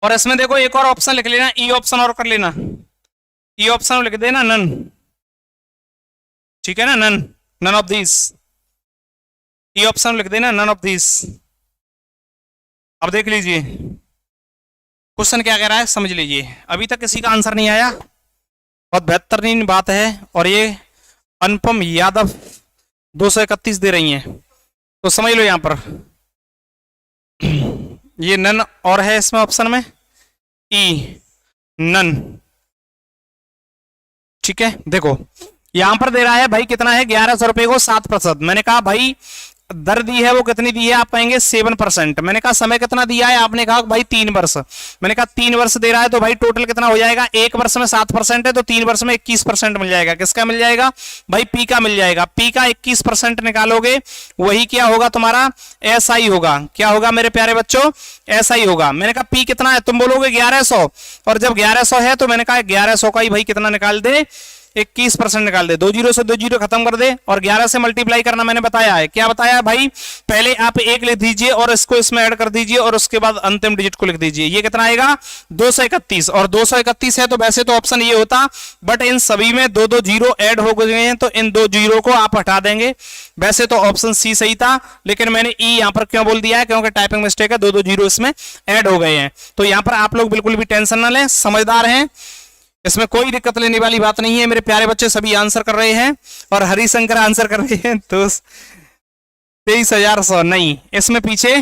और इसमें देखो एक और ऑप्शन लिख लेना, ई ऑप्शन और कर लेना, ई ऑप्शन लिख देना नन, ठीक है ना, none of this, E option लिख देना नन ऑफ दिस। अब देख लीजिए क्वेश्चन क्या कह रहा है समझ लीजिए। अभी तक किसी का आंसर नहीं आया, बहुत बेहतरीन बात है। और ये अनुपम यादव 231 दे रही हैं, तो समझ लो यहां पर ये नन और है इसमें ऑप्शन में ई नन, ठीक है। देखो यहां पर दे रहा है भाई कितना है 1100 रुपए को 7%। मैंने कहा भाई दर दी है वो कितनी दी है, आप कहेंगे 7%। मैंने कहा समय कितना दिया है, आपने कहा भाई 3 वर्ष। मैंने कहा 3 वर्ष दे रहा है तो भाई टोटल कितना हो जाएगा, 1 वर्ष में 7% है तो 3 वर्ष में 21% मिल जाएगा। किसका मिल जाएगा भाई, पी का मिल जाएगा। पी का 21% निकालोगे वही क्या होगा तुम्हारा एसआई होगा। क्या होगा मेरे प्यारे बच्चों, एसआई होगा। मैंने कहा पी कितना है, तुम बोलोगे 1100, और जब 1100 है तो मैंने कहा 1100 का ही भाई कितना निकाल दे, 21% निकाल दे। 2 जीरो से 2 जीरो खत्म कर दे, और 11 से मल्टीप्लाई करना मैंने बताया है। क्या बताया है भाई, पहले आप 1 लिख दीजिए और इसको इसमें ऐड कर दीजिए, और उसके बाद अंतिम डिजिट को लिख दीजिए। ये कितना आएगा 231, और 231 है तो वैसे तो ऑप्शन ये होता, बट इन सभी में 2-2 जीरो ऐड हो गए हैं तो इन 2 जीरो को आप हटा देंगे। वैसे तो ऑप्शन सी सही था, लेकिन मैंने ई यहां पर क्यों बोल दिया है, क्योंकि टाइपिंग मिस्टेक है, 2-2 जीरो इसमें ऐड हो गए हैं। तो यहां पर आप लोग बिल्कुल भी टेंशन ना लें, समझदार हैं, इसमें कोई दिक्कत लेने वाली बात नहीं है। मेरे प्यारे बच्चे सभी आंसर कर रहे हैं, और हरिशंकर आंसर कर रहे हैं तो 23,100 नहीं, इसमें पीछे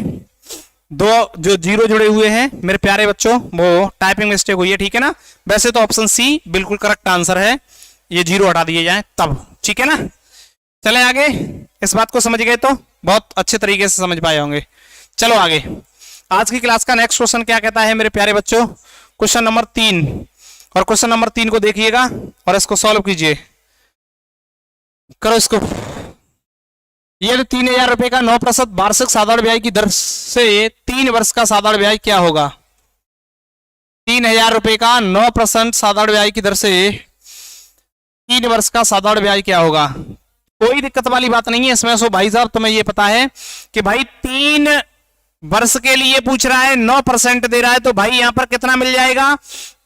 दो जो जीरो जुड़े हुए हैं मेरे प्यारे बच्चों वो टाइपिंग मिस्टेक हुई है, ठीक है ना। वैसे तो ऑप्शन सी बिल्कुल करेक्ट आंसर है, ये जीरो हटा दिए जाए तब, ठीक है ना। चले आगे, इस बात को समझ गए तो बहुत अच्छे तरीके से समझ पाए होंगे। चलो आगे, आज की क्लास का नेक्स्ट क्वेश्चन क्या कहता है मेरे प्यारे बच्चों, क्वेश्चन नंबर 3। और क्वेश्चन नंबर 3 को देखिएगा और इसको सॉल्व कीजिए, करो इसको। यदि 3,000 रुपए का 9% वार्षिक साधारण ब्याज की दर से 3 वर्ष का साधारण ब्याज क्या होगा। 3,000 रुपए का 9% साधारण ब्याज की दर से 3 वर्ष का साधारण ब्याज क्या होगा। कोई दिक्कत वाली बात नहीं है इसमें। सो भाई साहब तुम्हें ये पता है कि भाई 3 वर्ष के लिए पूछ रहा है, 9% दे रहा है, तो भाई यहां पर कितना मिल जाएगा।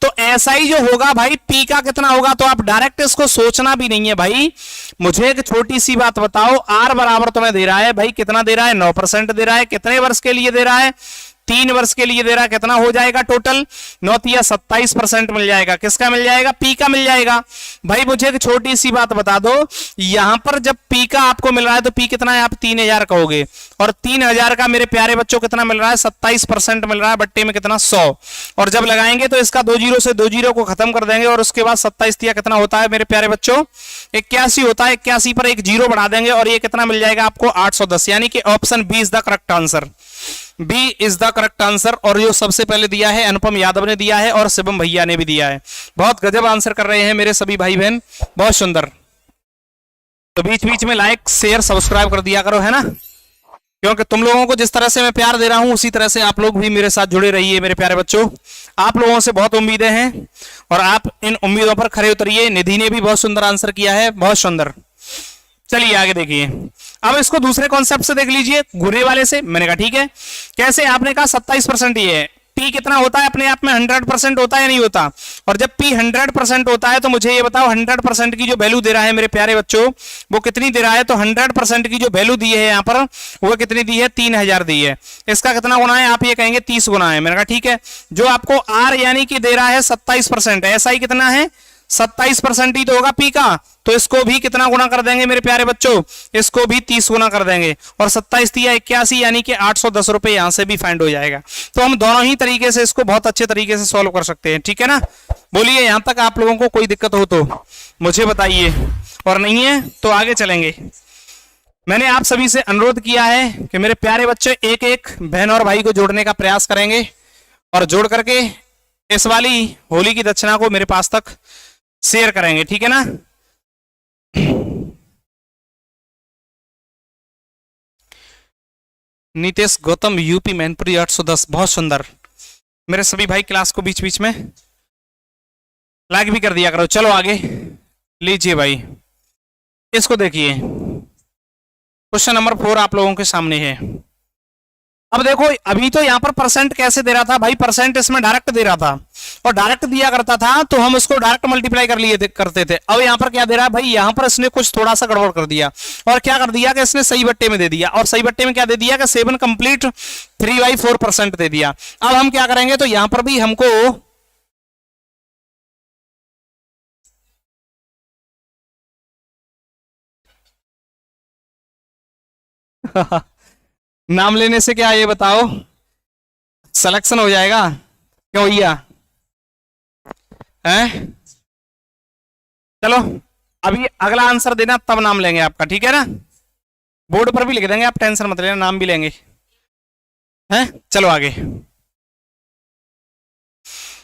तो ऐसा ही जो होगा भाई पी का कितना होगा, तो आप डायरेक्ट इसको सोचना भी नहीं है भाई। मुझे एक छोटी सी बात बताओ, आर बराबर तुम्हें दे रहा है भाई, कितना दे रहा है, 9% दे रहा है, कितने वर्ष के लिए दे रहा है, 3 वर्ष के लिए दे रहा है, कितना हो जाएगा टोटल, 9 27% मिल जाएगा। किसका मिल जाएगा, पी का मिल जाएगा। भाई मुझे एक छोटी सी बात बता दो, यहां पर जब पी का आपको मिल रहा है तो पी कितना है, आप 3,000 कहोगे, और 3,000 का मेरे प्यारे बच्चों कितना मिल रहा है, 27% मिल रहा है, बट्टे में कितना 100। और जब लगाएंगे तो इसका 2 जीरो से 2 जीरो को खत्म कर देंगे, और उसके बाद 27 कितना होता है मेरे प्यारे बच्चों, 81 होता है। 81 पर एक जीरो बढ़ा देंगे और ये कितना मिल जाएगा आपको, 810। यानी कि option B is the correct answer, B is the correct answer. और जो सबसे पहले दिया है अनुपम यादव ने दिया है और शिवम भैया ने भी दिया है। बहुत गजब आंसर कर रहे हैं मेरे सभी भाई बहन, बहुत सुंदर। तो बीच बीच में लाइक शेयर सब्सक्राइब कर दिया करो, है ना, क्योंकि तुम लोगों को जिस तरह से मैं प्यार दे रहा हूं उसी तरह से आप लोग भी मेरे साथ जुड़े रहिए मेरे प्यारे बच्चों। आप लोगों से बहुत उम्मीदें हैं और आप इन उम्मीदों पर खरे उतरिए। निधि ने भी बहुत सुंदर आंसर किया है, बहुत सुंदर। चलिए आगे देखिए, अब इसको दूसरे कॉन्सेप्ट से देख लीजिए, गुने वाले से। मैंने कहा ठीक है, कैसे, आपने कहा 27% ये है, पी कितना होता है अपने आप में, 100% होता है या नहीं होता। और जब पी 100% होता है तो मुझे ये बताओ 100% की जो वैल्यू दे रहा है मेरे प्यारे बच्चों वो कितनी दे रहा है। तो 100% की जो वैल्यू दी है यहाँ पर वो कितनी दी है, 3,000 दी है। इसका कितना गुना है, आप ये कहेंगे 30 गुना है। मैंने कहा ठीक है, जो आपको आर यानी कि दे रहा है 27%, ऐसा ही कितना है, 27% ही तो होगा पी का, तो इसको भी कितना गुना कर देंगे मेरे प्यारे बच्चों, इसको भी 30 गुना कर देंगे, और 27 दिया 81 यानी कि 810 रुपए यहां से भी फाइंड हो जाएगा। तो हम दोनों ही तरीके से इसको बहुत अच्छे तरीके से सॉल्व कर सकते हैं, ठीक है ना। बोलिए यहां तक आप लोगों को कोई दिक्कत हो तो मुझे बताइए, और नहीं है तो आगे चलेंगे। मैंने आप सभी से अनुरोध किया है कि मेरे प्यारे बच्चे एक एक बहन और भाई को जोड़ने का प्रयास करेंगे, और जोड़ करके इस वाली होली की दक्षिणा को मेरे पास तक शेयर करेंगे, ठीक है ना। नीतीश गौतम यूपी मैनपुरी 810, बहुत सुंदर। मेरे सभी भाई क्लास को बीच बीच में लाइक भी कर दिया करो। चलो आगे लीजिए भाई, इसको देखिए, क्वेश्चन नंबर 4 आप लोगों के सामने है। अब देखो, अभी तो यहां पर परसेंट कैसे दे रहा था भाई, परसेंट इसमें डायरेक्ट दे रहा था, और डायरेक्ट दिया करता था तो हम उसको डायरेक्ट मल्टीप्लाई कर लिए करते थे। अब यहां पर क्या दे रहा है भाई, यहां पर इसने कुछ थोड़ा सा गड़बड़ कर दिया, और क्या कर दिया कि इसने सही बट्टे में दे दिया, और सही बट्टे में क्या दे दिया कि 7 कंप्लीट 3/4% दे दिया। अब हम क्या करेंगे, तो यहां पर भी हमको नाम लेने से क्या, ये बताओ, सिलेक्शन हो जाएगा क्यों भैया, हैं? चलो अभी अगला आंसर देना तब नाम लेंगे आपका, ठीक है ना। बोर्ड पर भी लिख देंगे, आप टेंशन मत लेना, नाम भी लेंगे, हैं। चलो आगे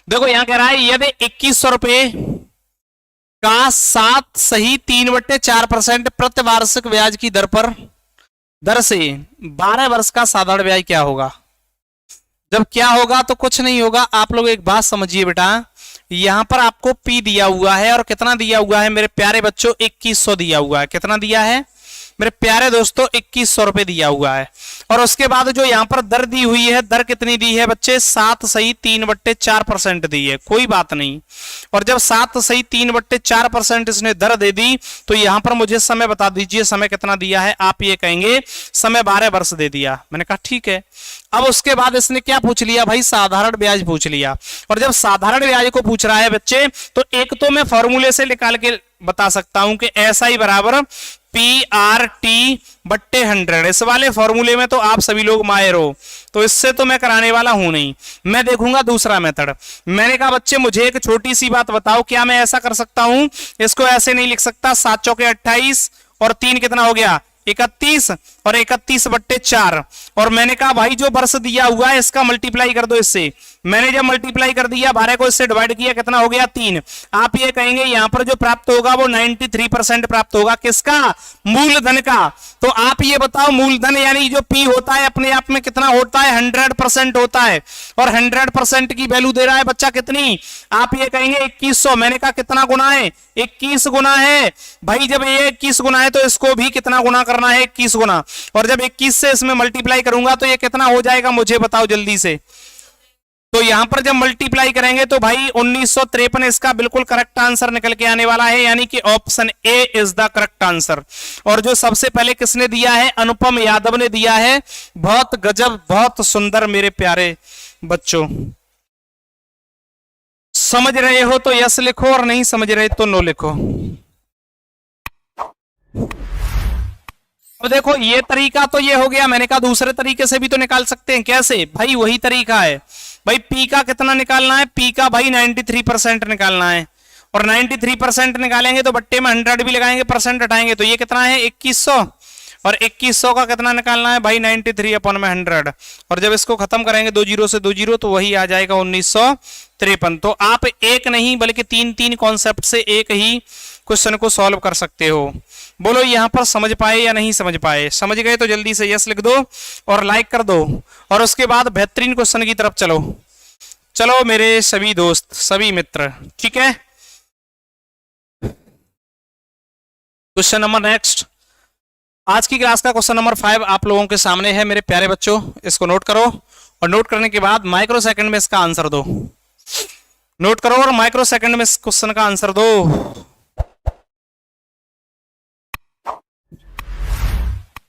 देखो, यहां कह रहा है यदि 2100 रुपए का 7 सही 3/4% प्रति वार्षिक ब्याज की दर से 12 वर्ष का साधारण ब्याज क्या होगा। जब क्या होगा तो कुछ नहीं होगा, आप लोग एक बात समझिए बेटा, यहां पर आपको पी दिया हुआ है, और कितना दिया हुआ है मेरे प्यारे बच्चों, 2100 दिया हुआ है। कितना दिया है मेरे प्यारे दोस्तों, 2100 रुपए दिया हुआ है। और उसके बाद जो यहां पर दर दी हुई है, दर कितनी दी है बच्चे, 7 सही 3/4% दी है, कोई बात नहीं। और जब 7 सही 3/4% इसने दर दे दी, तो यहां पर मुझे समय बता दीजिए, समय कितना दिया है। आप ये कहेंगे समय 12 वर्ष दे दिया। मैंने कहा ठीक है। अब उसके बाद इसने क्या पूछ लिया भाई, साधारण ब्याज पूछ लिया। और जब साधारण ब्याज को पूछ रहा है बच्चे, तो एक तो मैं फॉर्मूले से निकाल के बता सकता हूं कि SI बराबर PRT बट्टे 100, इस वाले फॉर्मूले में तो आप सभी लोग माहिर हो, तो इससे तो मैं कराने वाला हूं नहीं। मैं देखूंगा दूसरा मेथड। मैंने कहा बच्चे मुझे एक छोटी सी बात बताओ, क्या मैं ऐसा कर सकता हूं, इसको ऐसे नहीं लिख सकता, 7 चौके 28 और 3 कितना हो गया 31 और 31 बट्टे 4, और मैंने कहा भाई जो वर्ष दिया हुआ है इसका मल्टीप्लाई कर दो इससे। मैंने जब मल्टीप्लाई कर दिया 12 को इससे डिवाइड किया, कितना हो गया 3। आप ये कहेंगे यहां पर जो प्राप्त होगा वो 93% प्राप्त होगा, किसका, मूलधन का। तो आप ये बताओ मूलधन यानी जो P होता है अपने आप में कितना होता है, 100% होता है, और 100% की वैल्यू दे रहा है बच्चा कितनी, आप ये कहेंगे 2100। मैंने कहा कितना गुना है, 21 गुना है। भाई जब ये 21 गुना है तो इसको भी कितना गुना करना है, 21 गुना, और जब 21 से इसमें मल्टीप्लाई करूंगा तो ये कितना हो जाएगा, मुझे बताओ जल्दी से। तो यहां पर जब मल्टीप्लाई करेंगे तो भाई 1953 इसका बिल्कुल करेक्ट आंसर निकल के आने वाला है, यानी कि option A is the correct answer. और जो सबसे पहले किसने दिया है, अनुपम यादव ने दिया है। बहुत गजब, बहुत सुंदर मेरे प्यारे बच्चों। समझ रहे हो तो यस लिखो, और नहीं समझ रहे तो नो लिखो। अब देखो ये तरीका तो ये हो गया, मैंने कहा दूसरे तरीके से भी तो निकाल सकते हैं। कैसे भाई, वही तरीका है भाई। पी का कितना निकालना है, पी का भाई 93% निकालना है, और 93% निकालेंगे तो बट्टे में 100 भी लगाएंगे, परसेंट हटाएंगे तो ये कितना है 2100, और 2100 का कितना निकालना है भाई 93 अपॉन में 100, और जब इसको खत्म करेंगे 2 जीरो से 2 जीरो तो वही आ जाएगा 1953। तो आप एक नहीं बल्कि 3 कॉन्सेप्ट से एक ही क्वेश्चन को सॉल्व कर सकते हो। बोलो यहां पर समझ पाए या नहीं समझ पाए? समझ गए तो जल्दी से यस लिख दो और लाइक कर दो, और उसके बाद बेहतरीन क्वेश्चन की तरफ चलो। चलो मेरे सभी दोस्त, सभी मित्र, ठीक है। क्वेश्चन नंबर नेक्स्ट, आज की क्लास का क्वेश्चन नंबर 5 आप लोगों के सामने है मेरे प्यारे बच्चों। इसको नोट करो, और नोट करने के बाद माइक्रो सेकंड में इसका आंसर दो। नोट करो और माइक्रो सेकंड में इस क्वेश्चन का आंसर दो।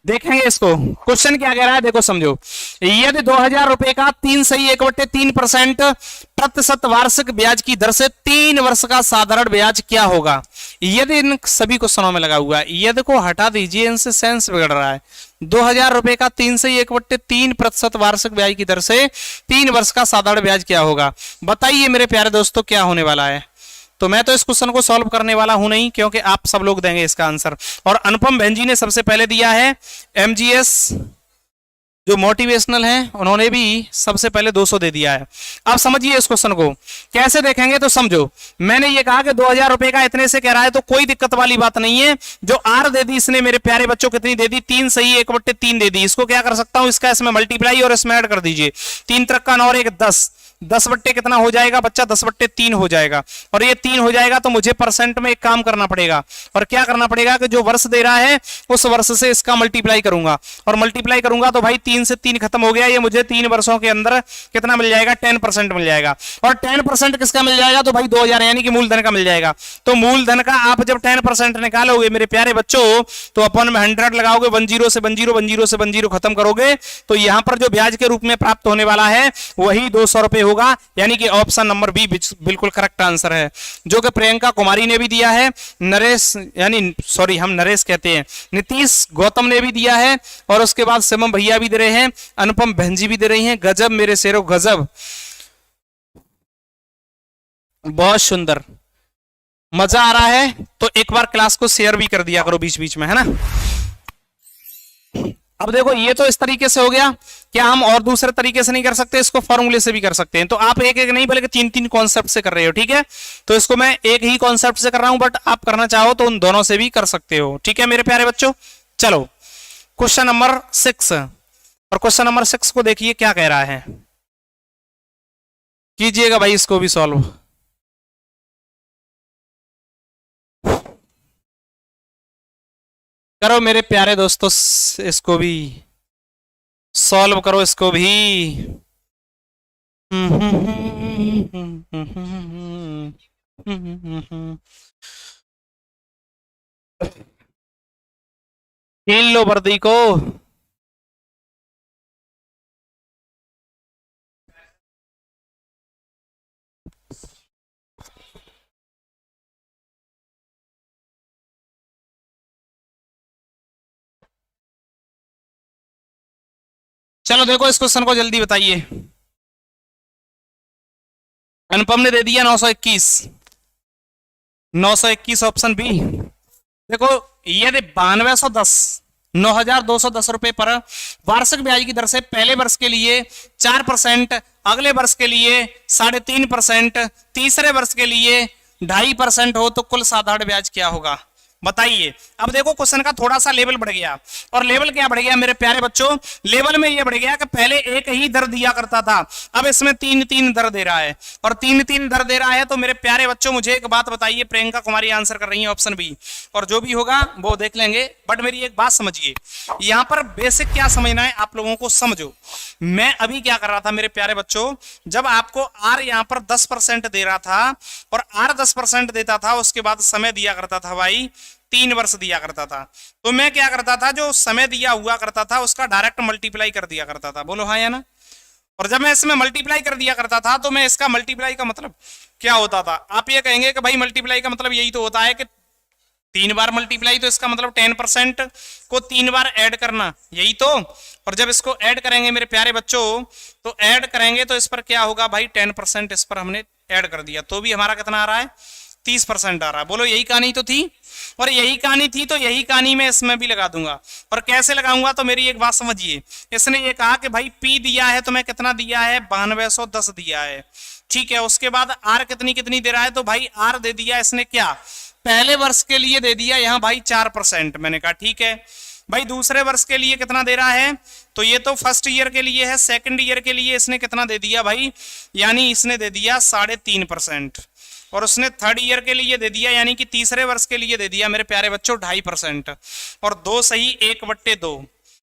देखेंगे इसको, क्वेश्चन क्या कह रहा है, देखो समझो। यदि 2000 रुपए का 3/3% प्रतिशत वार्षिक ब्याज की दर से 3 वर्ष का साधारण ब्याज क्या होगा। यदि इन सभी क्वेश्चनों में लगा हुआ है, यदि को हटा दीजिए, इनसे सेंस बिगड़ रहा है। 2000 रुपए का 3/3% वार्षिक ब्याज की दर से 3 वर्ष का साधारण ब्याज क्या होगा। बताइए मेरे प्यारे दोस्तों क्या होने वाला है। तो मैं तो इस क्वेश्चन को सॉल्व करने वाला हूं नहीं, क्योंकि आप सब लोग देंगे इसका आंसर। और अनुपम बहन जी ने सबसे पहले दिया है, MGS जो मोटिवेशनल है उन्होंने भी सबसे पहले 200 दे दिया है। अब समझिए इस क्वेश्चन को कैसे देखेंगे, तो समझो। मैंने ये कहा कि 2000 रुपए का इतने से कह रहा है, तो कोई दिक्कत वाली बात नहीं है। जो आर दे दी इसने मेरे प्यारे बच्चों कितनी दे दी, 3 सही 1/3 दे दी। इसको क्या कर सकता हूं, इसका इसमें मल्टीप्लाई और इसमें ऐड कर दीजिए। 3 त्रिक का 9 और 1 10, 10 बट्टे कितना हो जाएगा बच्चा, 10/3 हो जाएगा। और ये 3 हो जाएगा तो मुझे परसेंट में एक काम करना पड़ेगा, और क्या करना पड़ेगा कि जो वर्ष दे रहा है उस वर्ष से इसका मल्टीप्लाई करूंगा, और मल्टीप्लाई करूंगा तो भाई 3 से 3 खत्म हो गया। ये मुझे 3 वर्षों के अंदर कितना मिल जाएगा, 10% मिल जाएगा। और 10% किसका मिल जाएगा, तो भाई 2000 यानी कि मूलधन का मिल जाएगा। तो मूलधन का आप जब 10% निकालोगे मेरे प्यारे बच्चों, तो अपन में 100 लगाओगे, 10 से 10 10 से 10 खत्म करोगे, तो यहां पर जो ब्याज के रूप में प्राप्त होने वाला है वही 200 रुपए होगा, यानी कि ऑप्शन नंबर बी बिल्कुल करेक्ट आंसर है, जो कि प्रियंका कुमारी ने भी दिया है, नरेश यानी सॉरी हम नरेश कहते हैं, नीतीश गौतम ने भी दिया है, और उसके बाद शिवम भैया भी दे रहे हैं, अनुपम बहन जी भी दे रही हैं। गजब मेरे शेरों, गजब, बहुत सुंदर, मजा आ रहा है। तो एक बार क्लास को शेयर भी कर दिया करो बीच बीच में, है ना। अब देखो ये तो इस तरीके से हो गया, क्या हम और दूसरे तरीके से नहीं कर सकते, इसको फॉर्मूले से भी कर सकते हैं। तो आप एक एक नहीं बल्कि 3 कॉन्सेप्ट से कर रहे हो, ठीक है। तो इसको मैं एक ही कॉन्सेप्ट से कर रहा हूं, बट आप करना चाहो तो उन दोनों से भी कर सकते हो, ठीक है मेरे प्यारे बच्चों। चलो क्वेश्चन नंबर 6, और क्वेश्चन नंबर 6 को देखिए क्या कह रहा है, कीजिएगा भाई इसको भी सॉल्व। करो मेरे प्यारे दोस्तों, इसको भी सॉल्व करो, इसको भी। खेल लो वर्दी को। चलो देखो इस क्वेश्चन को जल्दी बताइए। अनुपम ने दे दिया 921, 921 ऑप्शन बी। देखो यदि 9210, 9,210 रुपए पर वार्षिक ब्याज की दर से पहले वर्ष के लिए 4%, अगले वर्ष के लिए 3.5%, तीसरे वर्ष के लिए 2.5% हो तो कुल साधारण ब्याज क्या होगा बताइए। अब देखो क्वेश्चन का थोड़ा सा लेवल बढ़ गया, और लेवल क्या बढ़ गया मेरे प्यारे बच्चों, लेवल में ये बढ़ गया कि पहले एक ही दर दिया करता था, अब इसमें 3-3 दर दे रहा है, और 3-3 दर दे रहा है। तो मेरे प्यारे बच्चों मुझे एक बात बताइए, प्रियंका कुमारी आंसर कर रही है ऑप्शन बी, और जो भी होगा वो देख लेंगे। बट मेरी एक बात समझिए, यहां पर बेसिक क्या समझना है आप लोगों को, समझो। मैं अभी क्या कर रहा था मेरे प्यारे बच्चों, जब आपको आर यहां पर 10% दे रहा था, और आर 10% देता था, उसके बाद समय दिया करता था भाई 3 वर्ष दिया करता था, तो मैं क्या करता था, जो समय दिया हुआ करता था उसका डायरेक्ट मल्टीप्लाई कर दिया करता था, बोलो हाँ या ना। और जब मैं इसमें मल्टीप्लाई कर दिया करता था, तो मैं इसका मल्टीप्लाई का मतलब क्या होता था, आप ये कहेंगे कि भाई मल्टीप्लाई का मतलब यही तो होता है कि 3 बार मल्टीप्लाई, तो इसका मतलब 10% को 3 बार ऐड करना, यही तो। और जब इसको ऐड करेंगे मेरे प्यारे बच्चों, तो ऐड करेंगे तो इस पर क्या होगा भाई 10% इस पर हमने ऐड कर दिया, तो भी हमारा कितना आ रहा है 30% आ रहा है। बोलो यही कहानी तो थी, और यही कहानी थी, तो यही कहानी मैं इसमें भी लगा दूंगा। और कैसे लगाऊंगा, तो मेरी एक बात समझिए, इसने ये कहा कि भाई पी दिया है, तो मैं कितना दिया है 9210 दिया है, ठीक है। उसके बाद आर कितनी कितनी दे रहा है, तो भाई आर दे दिया इसने क्या, पहले वर्ष के लिए दे दिया यहां भाई 4%, मैंने कहा ठीक है। भाई दूसरे वर्ष के लिए कितना दे रहा है, तो ये तो फर्स्ट ईयर के लिए है, सेकंड ईयर के लिए इसने कितना दे दिया भाई, यानी इसने दे दिया 3.5%, और उसने थर्ड ईयर के लिए दे दिया, यानी कि तीसरे वर्ष के लिए दे दिया मेरे प्यारे बच्चों 2.5%, और 2 सही 1/2।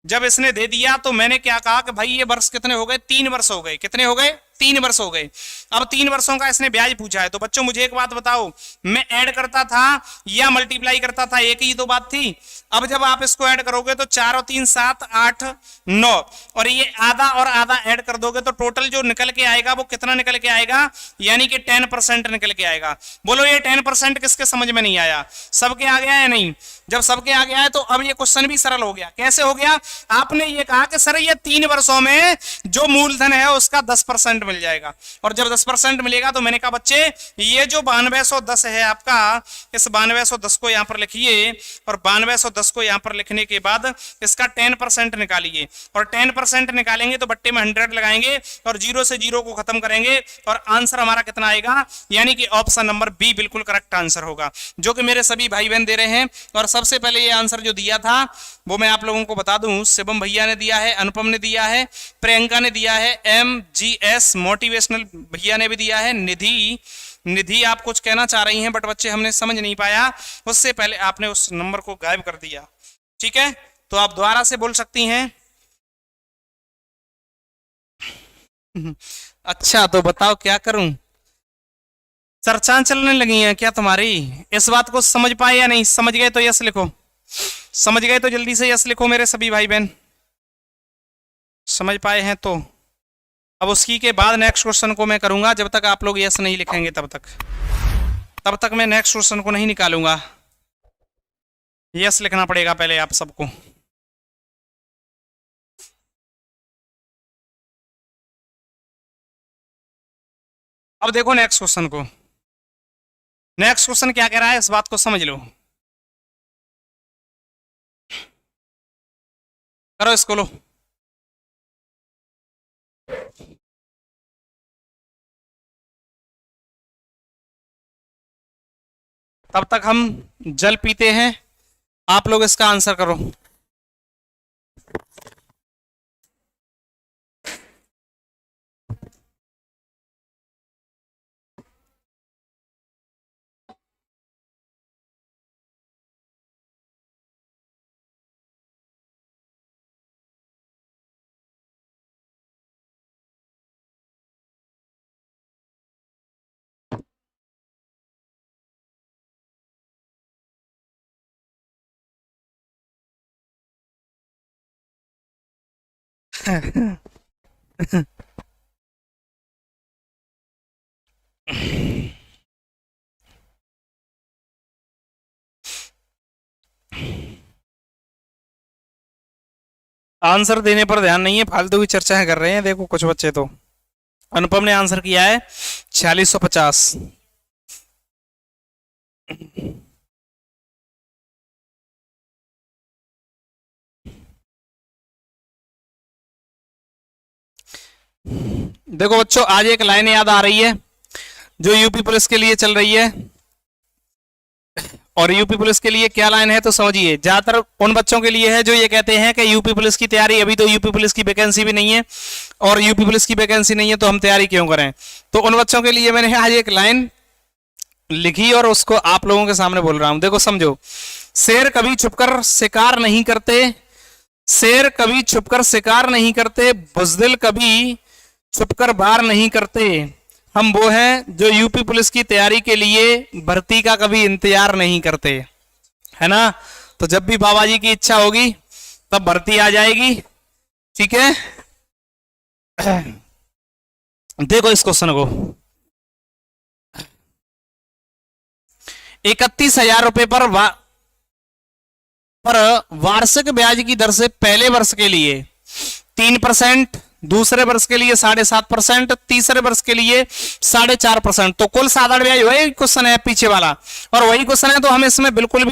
जब इसने दे दिया तो मैंने क्या कहा कि भाई ये वर्ष कितने हो गए, 3 वर्ष हो गए, कितने हो गए 3 वर्ष हो गए। अब 3 वर्षों का इसने ब्याज पूछा है, तो बच्चों मुझे एक बात बताओ, मैं ऐड करता था या मल्टीप्लाई करता था, एक ही तो बात थी। अब जब आप इसको ऐड करोगे तो 4 और 3 7 8 9, और ये आधा और आधा ऐड कर दोगे तो टोटल जो निकल के आएगा वो कितना निकल के आएगा, यानी कि 10% निकल के आएगा। बोलो ये 10% किसके समझ में नहीं आया, सबके आ गया या नहीं। जब सबके आ गया है तो अब ये क्वेश्चन भी सरल हो गया। कैसे हो गया, आपने ये कहा कि सर ये 3 वर्षों में जो मूलधन है उसका 10% मिल जाएगा, और जब 10% मिलेगा तो मैंने कहा बच्चे ये जो 9210 है आपका, इस 9210 को यहां पर लिखिए, और 9210 को यहां पर लिखने के बाद इसका 10% निकालिए, और 10% निकालेंगे तो बट्टे में 100 लगाएंगे, और 0 से 0 को खत्म करेंगे, और आंसर हमारा कितना आएगा, यानी कि ऑप्शन नंबर बी बिल्कुल करेक्ट आंसर होगा, जो कि मेरे सभी भाई बहन दे रहे हैं। और सबसे पहले ये आंसर जो दिया था वो मैं आप लोगों को बता दूं, शिवम भैया ने दिया है, अनुपम ने दिया है, प्रियंका ने दिया है, MGS मोटिवेशनल भैया ने भी दिया है, निधि आप कुछ कहना चाह रही हैं बट बच्चे हमने समझ नहीं पाया, उससे पहले आपने उस नंबर को गायब कर दिया, ठीक है। तो आप दोबारा से बोल सकती हैं। अच्छा तो बताओ क्या करूं, चर्चाएं चलने लगी हैं क्या तुम्हारी, इस बात को समझ पाए या नहीं, समझ गए तो यस लिखो, समझ गए तो जल्दी से यस लिखो मेरे सभी भाई बहन, समझ पाए हैं तो। अब उसकी के बाद नेक्स्ट क्वेश्चन को मैं करूंगा, जब तक आप लोग यस नहीं लिखेंगे तब तक मैं नेक्स्ट क्वेश्चन को नहीं निकालूंगा, यस लिखना पड़ेगा पहले आप सबको। अब देखो नेक्स्ट क्वेश्चन को, नेक्स्ट क्वेश्चन क्या कह रहा है इस बात को समझ लो, करो इसको लो। तब तक हम जल पीते हैं, आप लोग इसका आंसर करो। आंसर देने पर ध्यान नहीं है, फालतू की चर्चाएं कर रहे हैं। देखो कुछ बच्चे तो, अनुपम ने आंसर किया है 4650। देखो बच्चों, आज एक लाइन याद आ रही है जो यूपी पुलिस के लिए चल रही है, और यूपी पुलिस के लिए क्या लाइन है तो समझिए। ज्यादातर उन बच्चों के लिए है जो ये कहते हैं कि यूपी पुलिस की तैयारी, अभी तो यूपी पुलिस की वैकेंसी भी नहीं है, और यूपी पुलिस की वैकेंसी नहीं है तो हम तैयारी क्यों करें। तो उन बच्चों के लिए मैंने आज एक लाइन लिखी और उसको आप लोगों के सामने बोल रहा हूं। देखो समझो, शेर कभी छुपकर शिकार नहीं करते, शेर कभी छुपकर शिकार नहीं करते, बुज़दिल कभी छुपकर वार नहीं करते, हम वो हैं जो यूपी पुलिस की तैयारी के लिए भर्ती का कभी इंतजार नहीं करते, है ना। तो जब भी बाबा जी की इच्छा होगी तब भर्ती आ जाएगी, ठीक है। देखो इस क्वेश्चन को, 31,000 रुपए पर वार्षिक ब्याज की दर से पहले वर्ष के लिए 3%, दूसरे वर्ष के लिए 7.5%, तीसरे वर्ष के लिए 4.5%, तो कुल साधारण ब्याज वही क्वेश्चन है पीछे वाला, और वही क्वेश्चन है। तो हम इसमें बिल्कुल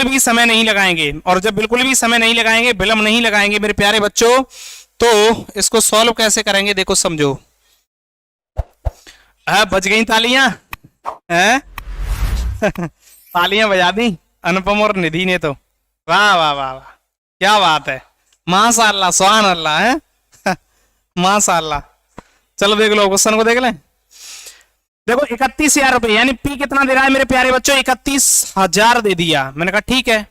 भी समय नहीं लगाएंगे, और जब बिल्कुल भी समय नहीं लगाएंगे, विलंब नहीं लगाएंगे मेरे प्यारे बच्चों, तो इसको सॉल्व कैसे करेंगे देखो समझो। बज गई तालियां हैं? तालियां बजा दी अनुपम और निधि ने तो। वाह वाह वाह वाह, क्या बात है, माशाअल्लाह, सुभान अल्लाह है। माशाअल्लाह। चलो देख लो क्वेश्चन को, देख लें। देखो 31,000 रुपए, यानी पी कितना दे रहा है मेरे प्यारे बच्चों, 31,000 दे दिया। मैंने कहा ठीक है।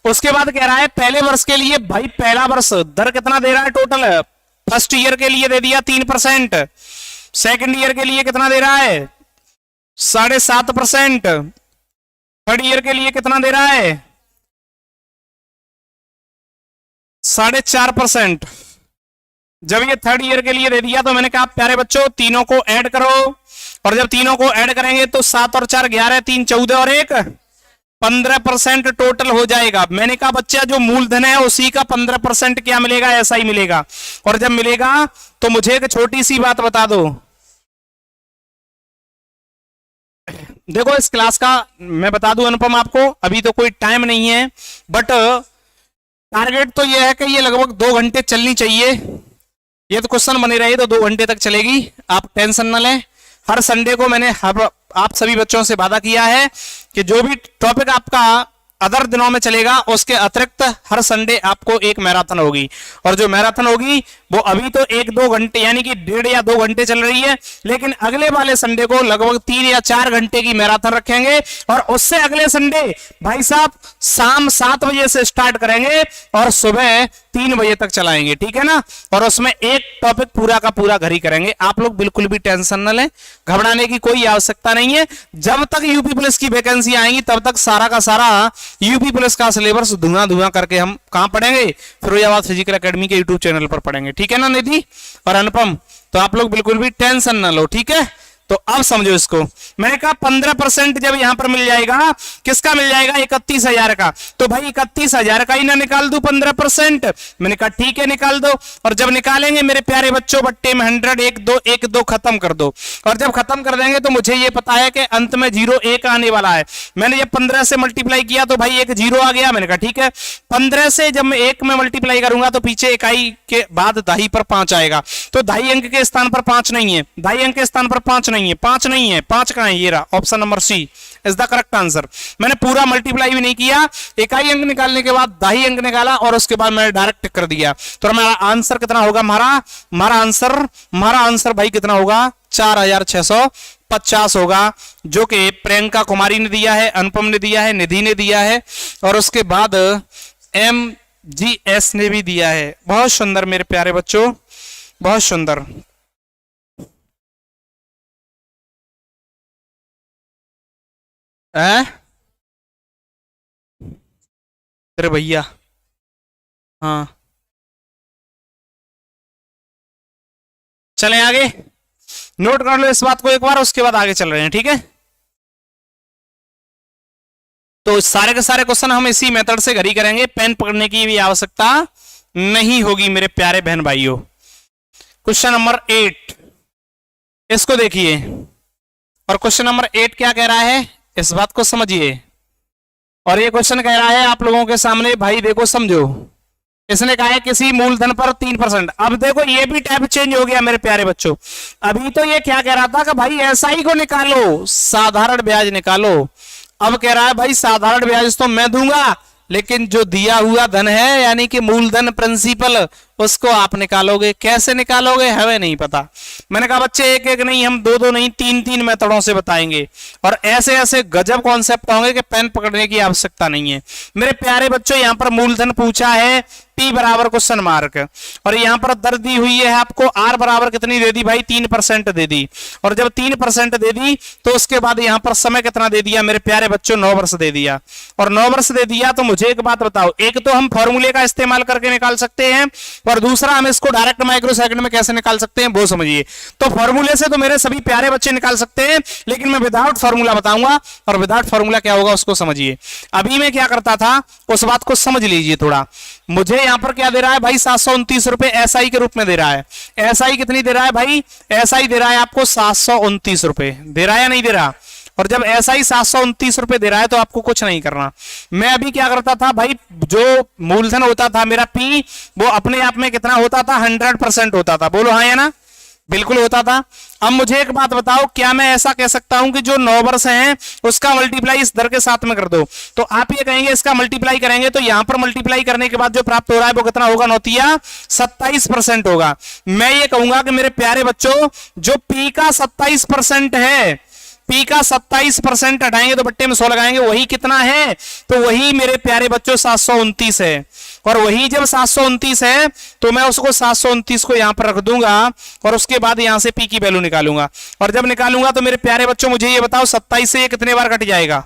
उसके बाद कह रहा है पहले वर्ष के लिए, भाई पहला वर्ष दर कितना दे रहा है टोटल, फर्स्ट ईयर के लिए दे दिया 3%, सेकंड ईयर के लिए कितना दे रहा है 7.5%, थर्ड ईयर के लिए कितना दे रहा है 4.5%। जब ये थर्ड ईयर के लिए दे दिया तो मैंने कहा प्यारे बच्चों तीनों को ऐड करो, और जब तीनों को ऐड करेंगे तो 7 और 4 11, 3 14 और 1 15% टोटल हो जाएगा। मैंने कहा बच्चा जो मूलधन है उसी का 15% क्या मिलेगा, ऐसा ही मिलेगा। और जब मिलेगा तो मुझे एक छोटी सी बात बता दो। देखो इस क्लास का मैं बता दूं अनुपम आपको, अभी तो कोई टाइम नहीं है, बट टारगेट तो यह है कि ये लगभग 2 घंटे चलनी चाहिए। ये तो क्वेश्चन बने रहे तो 2 घंटे तक चलेगी, आप टेंशन ना लें। हर संडे को मैंने आप सभी बच्चों से वादा किया है कि जो भी टॉपिक आपका अदर दिनों में चलेगा उसके अतिरिक्त हर संडे आपको एक मैराथन होगी, और जो मैराथन होगी वो अभी तो 1-2 घंटे यानी कि 1.5 या 2 घंटे चल रही है, लेकिन अगले वाले संडे को लगभग 3 या 4 घंटे की मैराथन रखेंगे, और उससे अगले संडे भाई साहब शाम 7 बजे से स्टार्ट करेंगे और सुबह 3 बजे तक चलाएंगे, ठीक है ना। और उसमें एक टॉपिक पूरा का पूरा घर ही करेंगे। आप लोग बिल्कुल भी टेंशन न लें, घबराने की कोई आवश्यकता नहीं है। जब तक यूपी पुलिस की वैकेंसी आएंगी तब तक सारा का सारा यूपी पुलिस का सिलेबस धुआं करके हम कहां पढ़ेंगे, फिरोजाबाद फिजिकल एकेडमी के यूट्यूब चैनल पर पढ़ेंगे, ठीक है ना निधि और अनुपम। तो आप लोग बिल्कुल भी टेंशन ना लो, ठीक है। तो अब समझो इसको, मैंने कहा 15% जब यहां पर मिल जाएगा, किसका मिल जाएगा 31,000 का, तो भाई 31,000 का ही ना निकाल दू 15%। मैंने कहा ठीक है निकाल दो, और जब निकालेंगे मेरे प्यारे बच्चों बट्टे में 100 1 2 खत्म कर दो, और जब खत्म कर देंगे तो मुझे ये पता है कि अंत में 0 1 आने वाला है। मैंने जब 15 से मल्टीप्लाई किया तो भाई एक 0 आ गया। मैंने कहा ठीक है, 15 से जब मैं 1 में मल्टीप्लाई करूंगा तो पीछे इकाई के बाद दाही पर 5 आएगा, तो दाही अंक के स्थान पर 5 नहीं है, दाही अंक के स्थान पर 5 नहीं है, 5 नहीं है, 5 कहां है, ये रहा option number C is the correct answer. मैंने पूरा मल्टीप्लाई भी नहीं किया, इकाई अंक निकालने के बाद दाही अंक निकाला और उसके बाद मैंने डायरेक्ट टिक कर दिया। तो हमारा आंसर कितना होगा, हमारा आंसर भाई कितना होगा 4,650 होगा, जो कि प्रियंका कुमारी ने दिया है, अनुपम ने दिया है, निधि ने दिया है, और उसके बाद MGS ने भी दिया है। बहुत सुंदर मेरे प्यारे बच्चों, बहुत सुंदर। अरे भैया हाँ, चलें आगे, नोट कर लो इस बात को एक बार, उसके बाद आगे चल रहे हैं, ठीक है। तो सारे के सारे क्वेश्चन हम इसी मेथड से घर ही करेंगे, पेन पकड़ने की भी आवश्यकता नहीं होगी मेरे प्यारे बहन भाइयों। क्वेश्चन नंबर 8 इसको देखिए, और क्वेश्चन नंबर 8 क्या कह रहा है इस बात को समझिए। और ये क्वेश्चन कह रहा है आप लोगों के सामने, भाई देखो समझो, इसने कहा है किसी मूलधन पर 3%। अब देखो ये भी टाइप चेंज हो गया मेरे प्यारे बच्चों। अभी तो ये क्या कह रहा था कि भाई एसआई को निकालो, साधारण ब्याज निकालो। अब कह रहा है भाई साधारण ब्याज तो मैं दूंगा, लेकिन जो दिया हुआ धन है यानी कि मूलधन प्रिंसिपल उसको आप निकालोगे। कैसे निकालोगे हमें नहीं पता। मैंने कहा बच्चे एक एक नहीं, हम दो दो नहीं, तीन तीन मेथडों से बताएंगे। और ऐसे ऐसे गजब कॉन्सेप्ट होंगे कि पेन पकड़ने की आवश्यकता नहीं है मेरे प्यारे बच्चों। यहां पर मूलधन पूछा है P बराबर क्वेश्चन मार्क, और यहां पर दर दी हुई है आपको R बराबर कितनी दे दी भाई 3% दे दी। और जब 3% दे दी तो उसके बाद यहां पर समय कितना दे दिया मेरे प्यारे बच्चों 9 वर्ष दे दिया। और 9 वर्ष दे दिया तो मुझे एक बात बताओ, एक तो हम फॉर्मूले का इस्तेमाल करके निकाल सकते हैं, और दूसरा हम इसको डायरेक्ट माइक्रो सेकंड में कैसे निकाल सकते हैं वो समझिए। तो फॉर्मूले से तो मेरे सभी प्यारे बच्चे निकाल सकते हैं, लेकिन मैं विदाउट फॉर्मूला बताऊंगा, और विदाउट फॉर्मूला क्या होगा उसको समझिए। अभी मैं क्या करता था उस बात को समझ लीजिए थोड़ा। मुझे यहां पर क्या दे रहा है भाई 729 रुपए एसआई के रूप में दे रहा है। एसआई कितनी दे रहा है भाई, एसआई दे रहा है आपको 729 रुपए, दे रहा है या नहीं दे रहा। और जब एसआई 729 रुपए दे रहा है तो आपको कुछ नहीं करना। मैं अभी क्या करता था भाई, जो मूलधन होता था मेरा पी वो अपने आप में कितना होता था 100% होता था। बोलो हाँ या ना, बिल्कुल होता था। अब मुझे एक बात बताओ, क्या मैं ऐसा कह सकता हूं कि जो 9 वर्ष हैं उसका मल्टीप्लाई इस दर के साथ में कर दो। तो आप ये कहेंगे इसका मल्टीप्लाई करेंगे तो यहां पर मल्टीप्लाई करने के बाद जो प्राप्त हो रहा है वो कितना होगा नौतिया 27% होगा। मैं ये कहूंगा कि मेरे प्यारे बच्चों जो पी का 27% है, पी का 27% हटाएंगे तो बट्टे में 100 लगाएंगे, वही कितना है, तो वही मेरे प्यारे बच्चों 729 है। और वही जब 729 है तो मैं उसको 729 को यहां पर रख दूंगा, और उसके बाद यहां से पी की वैल्यू निकालूंगा। और जब निकालूंगा तो मेरे प्यारे बच्चों मुझे ये बताओ 27 से ये कितने बार कट जाएगा।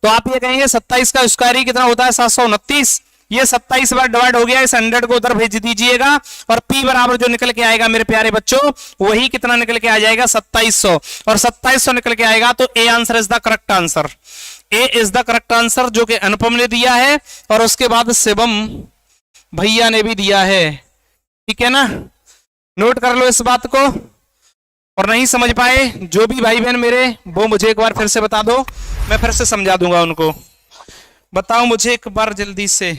तो आप ये कहेंगे 27 का स्क्वायर ही कितना होता है 729। ये 27 बार डिवाइड हो गया, इस 100 को उधर भेज दीजिएगा, और P बराबर जो निकल के आएगा मेरे प्यारे बच्चों वही कितना निकल के आ जाएगा 2700। और 2700 निकल के आएगा तो A answer is the correct answer. A is the correct answer जो कि अनुपम ने दिया है, और उसके बाद शिवम भैया ने भी दिया है। ठीक है ना, नोट कर लो इस बात को। और नहीं समझ पाए जो भी भाई बहन मेरे, वो मुझे एक बार फिर से बता दो, मैं फिर से समझा दूंगा उनको। बताओ मुझे एक बार जल्दी से,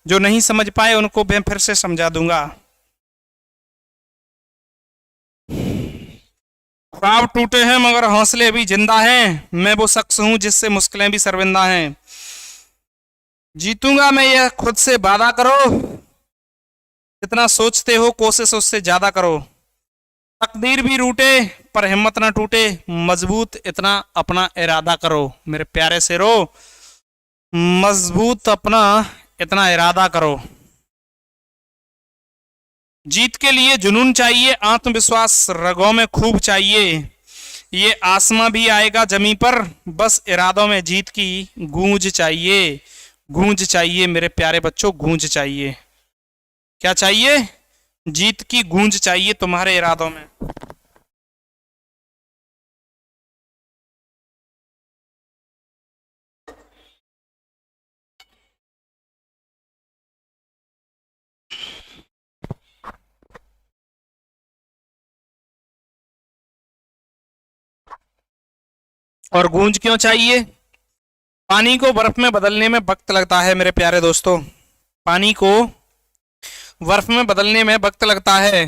जो नहीं समझ पाए उनको मैं फिर से समझा दूंगा। ख्वाब टूटे हैं मगर हौसले अभी जिंदा हैं, मैं वो शख्स हूं जिससे मुश्किलें भी शर्मिंदा हैं। जीतूंगा मैं यह खुद से वादा करो, जितना सोचते हो कोशिश उससे ज्यादा करो। तकदीर भी रूठे पर हिम्मत ना टूटे, मजबूत इतना अपना इरादा करो। मेरे प्यारे से रो, मजबूत अपना इतना इरादा करो। जीत के लिए जुनून चाहिए, आत्मविश्वास रगों में खूब चाहिए। ये आसमां भी आएगा जमी पर, बस इरादों में जीत की गूंज चाहिए। गूंज चाहिए मेरे प्यारे बच्चों, गूंज चाहिए। क्या चाहिए, जीत की गूंज चाहिए तुम्हारे इरादों में। और गूंज क्यों चाहिए, पानी को बर्फ में बदलने में वक्त लगता है मेरे प्यारे दोस्तों। पानी को बर्फ में बदलने में वक्त लगता है,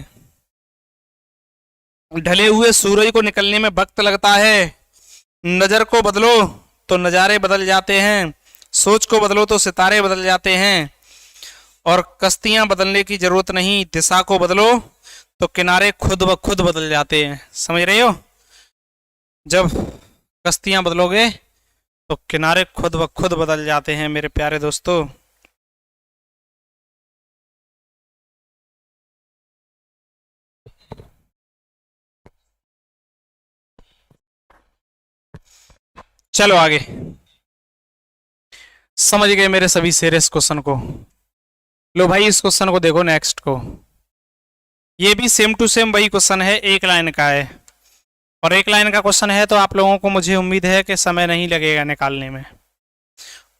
ढले हुए सूरज को निकलने में वक्त लगता है। नजर को बदलो तो नजारे बदल जाते हैं, सोच को बदलो तो सितारे बदल जाते हैं। और कश्तियां बदलने की जरूरत नहीं, दिशा को बदलो तो किनारे खुद ब खुद बदल जाते हैं। समझ रहे हो, जब कश्तियां बदलोगे तो किनारे खुद ब खुद बदल जाते हैं मेरे प्यारे दोस्तों। चलो आगे, समझ गए मेरे सभी सीरियस क्वेश्चन को। लो भाई इस क्वेश्चन को देखो, नेक्स्ट को। ये भी सेम टू सेम वही क्वेश्चन है, एक लाइन का है, और एक लाइन का क्वेश्चन है तो आप लोगों को मुझे उम्मीद है कि समय नहीं लगेगा निकालने में,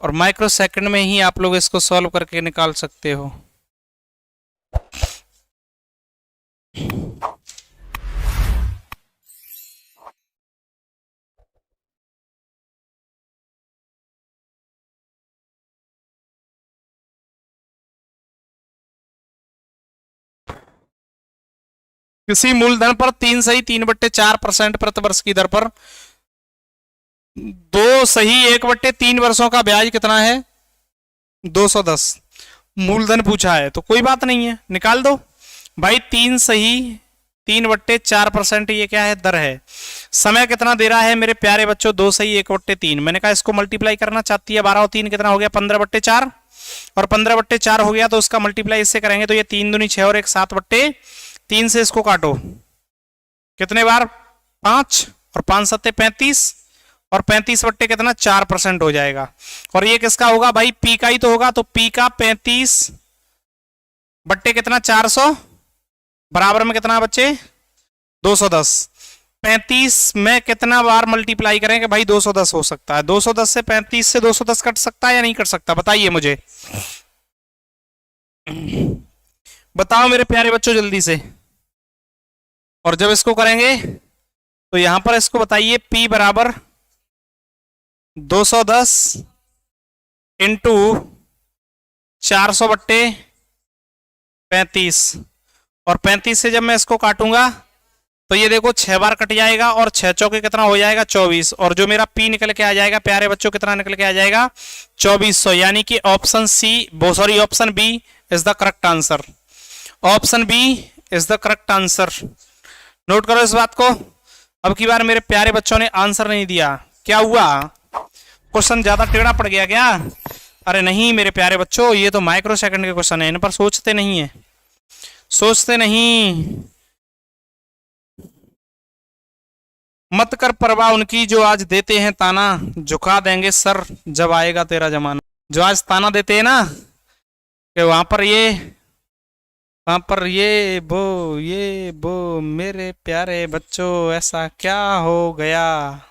और माइक्रो सेकंड में ही आप लोग इसको सॉल्व करके निकाल सकते हो। किसी मूलधन पर 3.3/4% प्रति वर्ष की दर पर 2.1/3 वर्षों का ब्याज कितना है? 210। मूलधन पूछा है तो कोई बात नहीं है, निकाल दो भाई। 3.3/4% ये क्या है? दर है। समय कितना दे रहा है मेरे प्यारे बच्चों? 2.1/3। मैंने कहा इसको मल्टीप्लाई करना चाहती है। 12 और 3 कितना हो गया? 15/4। और 15/4 हो गया तो उसका मल्टीप्लाई इससे करेंगे तो ये 3 दूनी 6 और 1 7/3 से इसको काटो। कितने बार? 5 और 5 सत्ते 35 और 35 बट्टे कितना? 4% हो जाएगा। और ये किसका होगा भाई? पी का ही तो होगा। तो पी का 35 बट्टे कितना? 400 बराबर में कितना बच्चे? 210। 35 में कितना बार मल्टीप्लाई करेंगे भाई? 210 हो सकता है। 210 से 35 से 210 कट सकता है या नहीं कट सकता? बताइए मुझे, बताओ मेरे प्यारे बच्चों जल्दी से। और जब इसको करेंगे तो यहां पर इसको बताइए, P बराबर 210 इंटू 400/35। और 35 से जब मैं इसको काटूंगा तो ये देखो 6 बार कट जाएगा और 6 चौके कितना हो जाएगा? 24। और जो मेरा P निकल के आ जाएगा प्यारे बच्चों, कितना निकल के आ जाएगा? 2400। यानी कि option option B is the correct answer. Option B is the correct answer. Note करो इस बात को। अब की बार मेरे प्यारे बच्चों ने आंसर नहीं दिया, क्या हुआ? क्वेश्चन ज्यादा टेढ़ा पड़ गया क्या? अरे नहीं मेरे प्यारे बच्चों, ये तो माइक्रो सेकंड के क्वेश्चन है, इन पर सोचते नहीं है, सोचते नहीं। मत कर परवाह उनकी जो आज देते हैं ताना, झुका देंगे सर जब आएगा तेरा जमाना। जो आज ताना देते हैं ना कि वहां पर ये वो मेरे प्यारे बच्चों ऐसा क्या हो गया?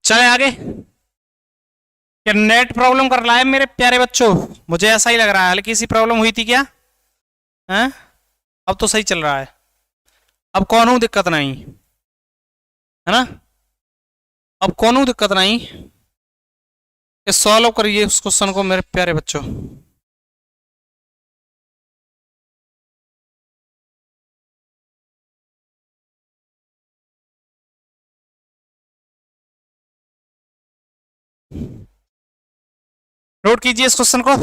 चले आगे। क्या नेट प्रॉब्लम कर रहा है मेरे प्यारे बच्चों? मुझे ऐसा ही लग रहा है, हल्की सी प्रॉब्लम हुई थी क्या है? अब तो सही चल रहा है, अब कौन दिक्कत नहीं है ना? अब कौन दिक्कत नहीं। सॉल्व करिए उस क्वेश्चन को मेरे प्यारे बच्चों। नोट कीजिए इस क्वेश्चन को।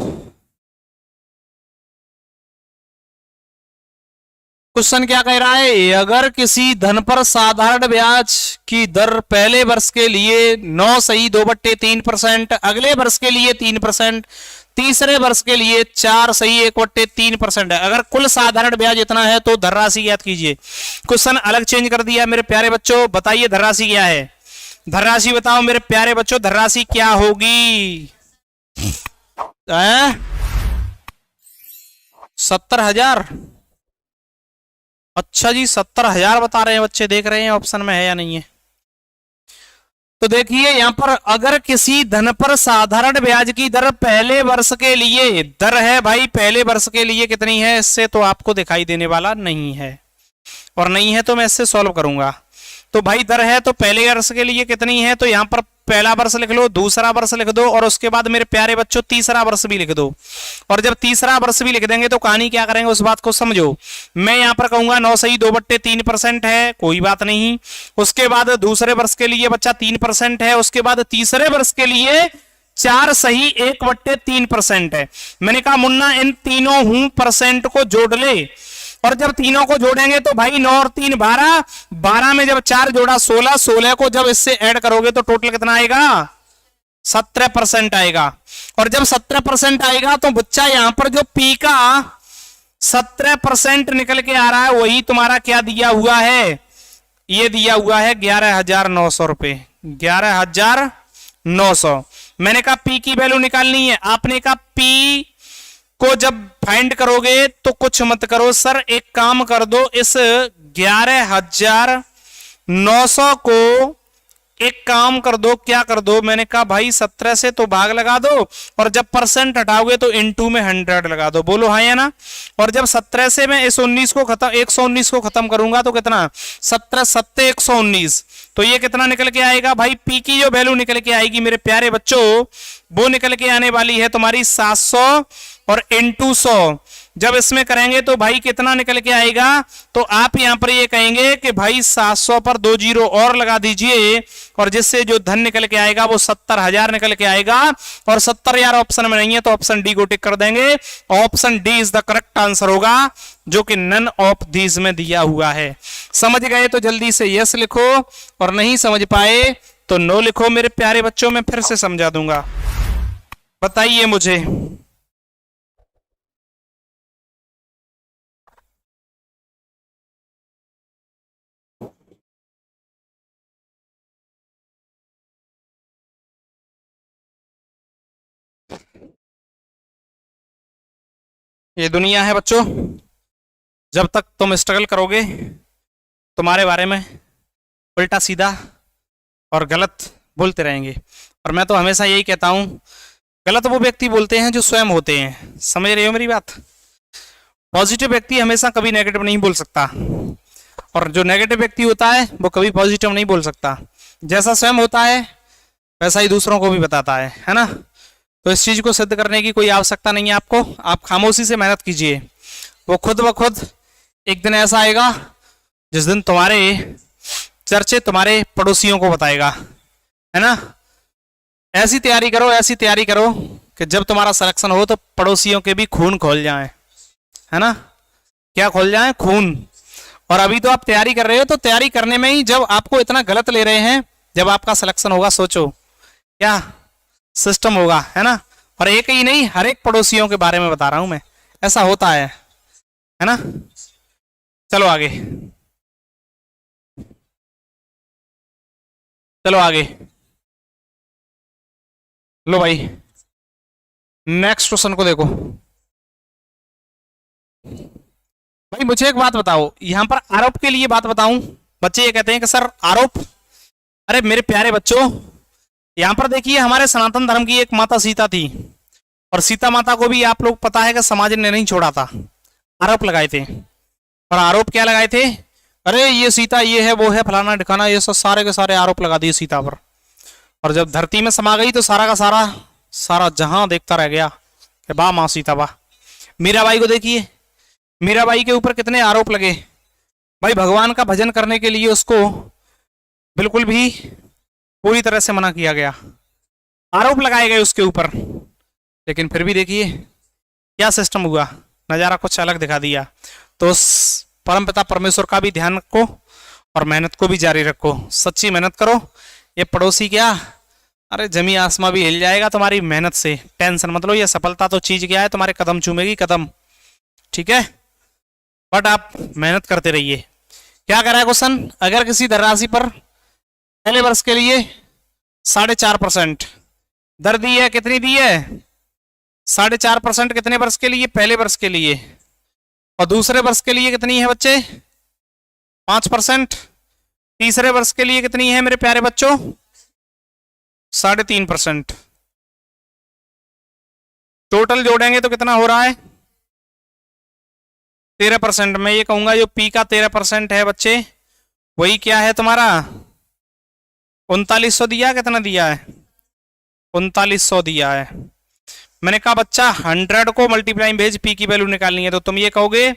क्वेश्चन क्या कह रहा है? अगर किसी धन पर साधारण ब्याज की दर पहले वर्ष के लिए 9.2/3%, अगले वर्ष के लिए 3%, तीसरे वर्ष के लिए 4.1/3% है। अगर कुल साधारण ब्याज इतना है तो धनराशि ज्ञात कीजिए। क्वेश्चन अलग चेंज कर दिया मेरे प्यारे बच्चों। बताइए धनराशि क्या है? धनराशि बताओ मेरे प्यारे बच्चों, धनराशि क्या होगी? 70,000। अच्छा जी 70,000 बता रहे हैं बच्चे, देख रहे हैं ऑप्शन में है या नहीं है। तो देखिए यहां पर अगर किसी धन पर साधारण ब्याज की दर पहले वर्ष के लिए, दर है भाई पहले वर्ष के लिए कितनी है, इससे तो आपको दिखाई देने वाला नहीं है, और नहीं है तो मैं इससे सॉल्व करूंगा। तो भाई दर है तो पहले वर्ष के लिए कितनी है, तो यहां पर पहला वर्ष लिख लो, दूसरा वर्ष लिख दो, और उसके बाद मेरे प्यारे बच्चों तीसरा वर्ष भी लिख दो। और जब तीसरा वर्ष भी लिख देंगे तो कहानी क्या करेंगे उस बात को समझो। मैं यहां पर कहूंगा 9.2/3% है, कोई बात नहीं। उसके बाद दूसरे वर्ष के लिए बच्चा 3% है, उसके बाद तीसरे वर्ष के लिए 4.1/3% है। मैंने कहा मुन्ना इन तीनों परसेंट को जोड़ ले, और जब तीनों को जोड़ेंगे तो भाई 9 और 3 12, 12 में जब 4 जोड़ा 16, 16 को जब इससे ऐड करोगे तो टोटल कितना आएगा? 17% आएगा। और जब 17% आएगा तो बच्चा यहां पर जो पी का 17% निकल के आ रहा है वही तुम्हारा क्या दिया हुआ है? ये दिया हुआ है 11,900 रुपए, 11,900। मैंने कहा पी की वैल्यू निकालनी है, आपने कहा पी को जब फाइंड करोगे तो कुछ मत करो सर, एक काम कर दो, इस 11,900 को एक काम कर दो, क्या कर दो? मैंने कहा भाई 17 से तो भाग लगा दो और जब परसेंट हटाओगे तो इनटू में 100 लगा दो। बोलो हाँ या ना? और जब 17 से मैं इस 119 को खत्म करूंगा तो कितना? 17 सत्ते 119, तो ये कितना निकल के आएगा भाई? पी की जो वैल्यू निकल के आएगी मेरे प्यारे बच्चों, वो निकल के आने वाली है तुम्हारी 700 और इनटू 100। जब इसमें करेंगे तो भाई कितना निकल के आएगा? तो आप यहां पर ये कहेंगे कि भाई 700 पर 2 जीरो और लगा दीजिए और जिससे जो धन निकल के आएगा वो 70,000 निकल के आएगा। और 70,000 ऑप्शन में नहीं है तो ऑप्शन डी को टिक कर देंगे। Option D is the correct answer होगा, जो कि नन ऑफ दीज में दिया हुआ है। समझ गए तो जल्दी से यस लिखो और नहीं समझ पाए तो नो लिखो मेरे प्यारे बच्चों। मैं फिर से समझा दूंगा, बताइए मुझे। ये दुनिया है बच्चों, जब तक तुम स्ट्रगल करोगे तुम्हारे बारे में उल्टा सीधा और गलत बोलते रहेंगे। और मैं तो हमेशा यही कहता हूं, गलत वो व्यक्ति बोलते हैं जो स्वयं होते हैं। समझ रहे हो मेरी बात? पॉजिटिव व्यक्ति हमेशा कभी नेगेटिव नहीं बोल सकता और जो नेगेटिव व्यक्ति होता है वो कभी पॉजिटिव नहीं बोल सकता। जैसा स्वयं होता है वैसा ही दूसरों को भी बताता है ना? तो इस चीज को सिद्ध करने की कोई आवश्यकता नहीं है आपको, आप खामोशी से मेहनत कीजिए। वो खुद ब खुद एक दिन ऐसा आएगा जिस दिन तुम्हारे चर्चे तुम्हारे पड़ोसियों को बताएगा, है ना? ऐसी तैयारी करो, ऐसी तैयारी करो कि जब तुम्हारा सिलेक्शन हो तो पड़ोसियों के भी खून खोल जाए, है ना? क्या खोल जाए? खून। और अभी तो आप तैयारी कर रहे हो, तो तैयारी करने में ही जब आपको इतना गलत ले रहे हैं, जब आपका सिलेक्शन होगा सोचो क्या सिस्टम होगा, है ना? और एक ही नहीं, हर एक पड़ोसियों के बारे में बता रहा हूं मैं, ऐसा होता है ना? चलो आगे, चलो आगे। लो भाई नेक्स्ट क्वेश्चन को देखो। भाई मुझे एक बात बताओ, यहां पर आरोप के लिए बात बताऊं। बच्चे ये कहते हैं कि सर आरोप, अरे मेरे प्यारे बच्चों यहां पर देखिए, हमारे सनातन धर्म की एक माता सीता थी और सीता माता को भी आप लोग पता है कि समाज ने नहीं छोड़ा था, आरोप लगाए थे। और आरोप क्या लगाए थे? अरे ये सीता ये है वो है फलाना ढिकाना, ये सब सारे के सारे आरोप लगा दिए सीता पर। और जब धरती में समा गई तो सारा का सारा जहां देखता रह गया कि वाह मां सीता वाह। मीराबाई को देखिए, मीराबाई के ऊपर कितने आरोप लगे। भाई भगवान का भजन करने के लिए उसको बिल्कुल भी पूरी तरह से मना किया गया, आरोप लगाए गए उसके ऊपर, लेकिन फिर भी देखिए क्या सिस्टम हुआ, नजारा कुछ अलग दिखा दिया। तो उस परमपिता परमेश्वर का भी ध्यान रखो और मेहनत को भी जारी रखो, सच्ची मेहनत करो। ये पड़ोसी क्या, अरे जमी आसमां भी हिल जाएगा तुम्हारी मेहनत से, टेंशन मत लो। ये सफलता तो चीज क्या है, तुम्हारे कदम चूमेगी, कदम, ठीक है? बट आप मेहनत करते रहिए। क्या करा है क्वेश्चन? अगर किसी धनराशि पर पहले वर्ष के लिए 4.5% दर दी है, कितनी दी है? 4.5%। कितने वर्ष के लिए? पहले वर्ष के लिए। और दूसरे वर्ष के लिए कितनी है बच्चे? 5%। तीसरे वर्ष के लिए कितनी है मेरे प्यारे बच्चों? 3.5%। टोटल जोड़ेंगे तो कितना हो रहा है? 13%। मैं ये कहूंगा जो पी का 13% है बच्चे, वही क्या है तुम्हारा? 3900 दिया, कितना दिया है? 3900 दिया है। मैंने कहा बच्चा 100 को मल्टीप्लाई भेज, पी की वैल्यू निकालनी है, तो तुम ये कहोगे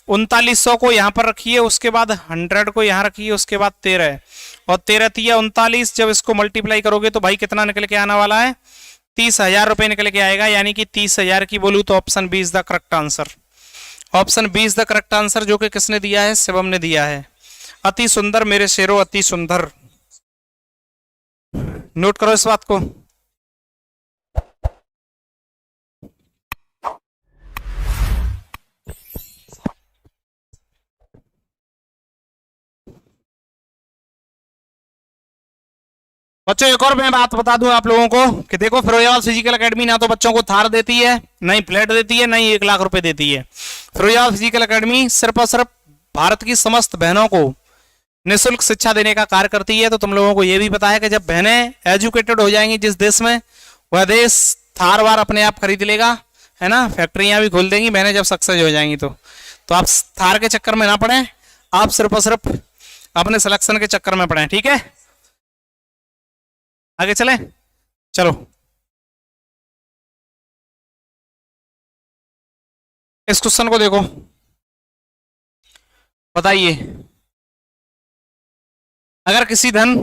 3900 को यहां पर रखिए, उसके बाद 100 को यहां रखिए, उसके बाद 13 और 13 तिया 39। जब इसको मल्टीप्लाई करोगे तो भाई कितना निकल के आने वाला है? 30,000 रुपए निकल के आएगा, यानी कि 30,000 की बोलूं तो option B is the correct answer. Option B is the correct answer, जो कि किसने दिया है? शिवम ने दिया है। अति सुंदर मेरे शेरों, अति सुंदर। नोट करो इस बात को। बच्चों एक और मैं बात बता दूं आप लोगों को कि देखो, फिरोजाबाद फिजिकल एकेडमी ना तो बच्चों को थार देती है, ना ही प्लेट देती है, ना ही 1 लाख रुपए देती है। फिरोजाबाद फिजिकल एकेडमी सिर्फ और सिर्फ भारत की समस्त बहनों को निःशुल्क शिक्षा देने का कार्य करती है। तो तुम लोगों को यह भी पता है कि जब बहनें एजुकेटेड हो जाएंगी जिस देश में, वह देश थार वार अपने आप खरीद लेगा, है ना। फैक्ट्रियां भी खोल देंगी बहनें जब सक्सेस हो जाएंगी। तो आप थार के चक्कर में ना पड़े, आप सिर्फ और सिर्फ अपने सिलेक्शन के चक्कर में पड़े, ठीक है। आगे चलें, चलो। इस क्वेश्चन को देखो, बताइए, अगर किसी धन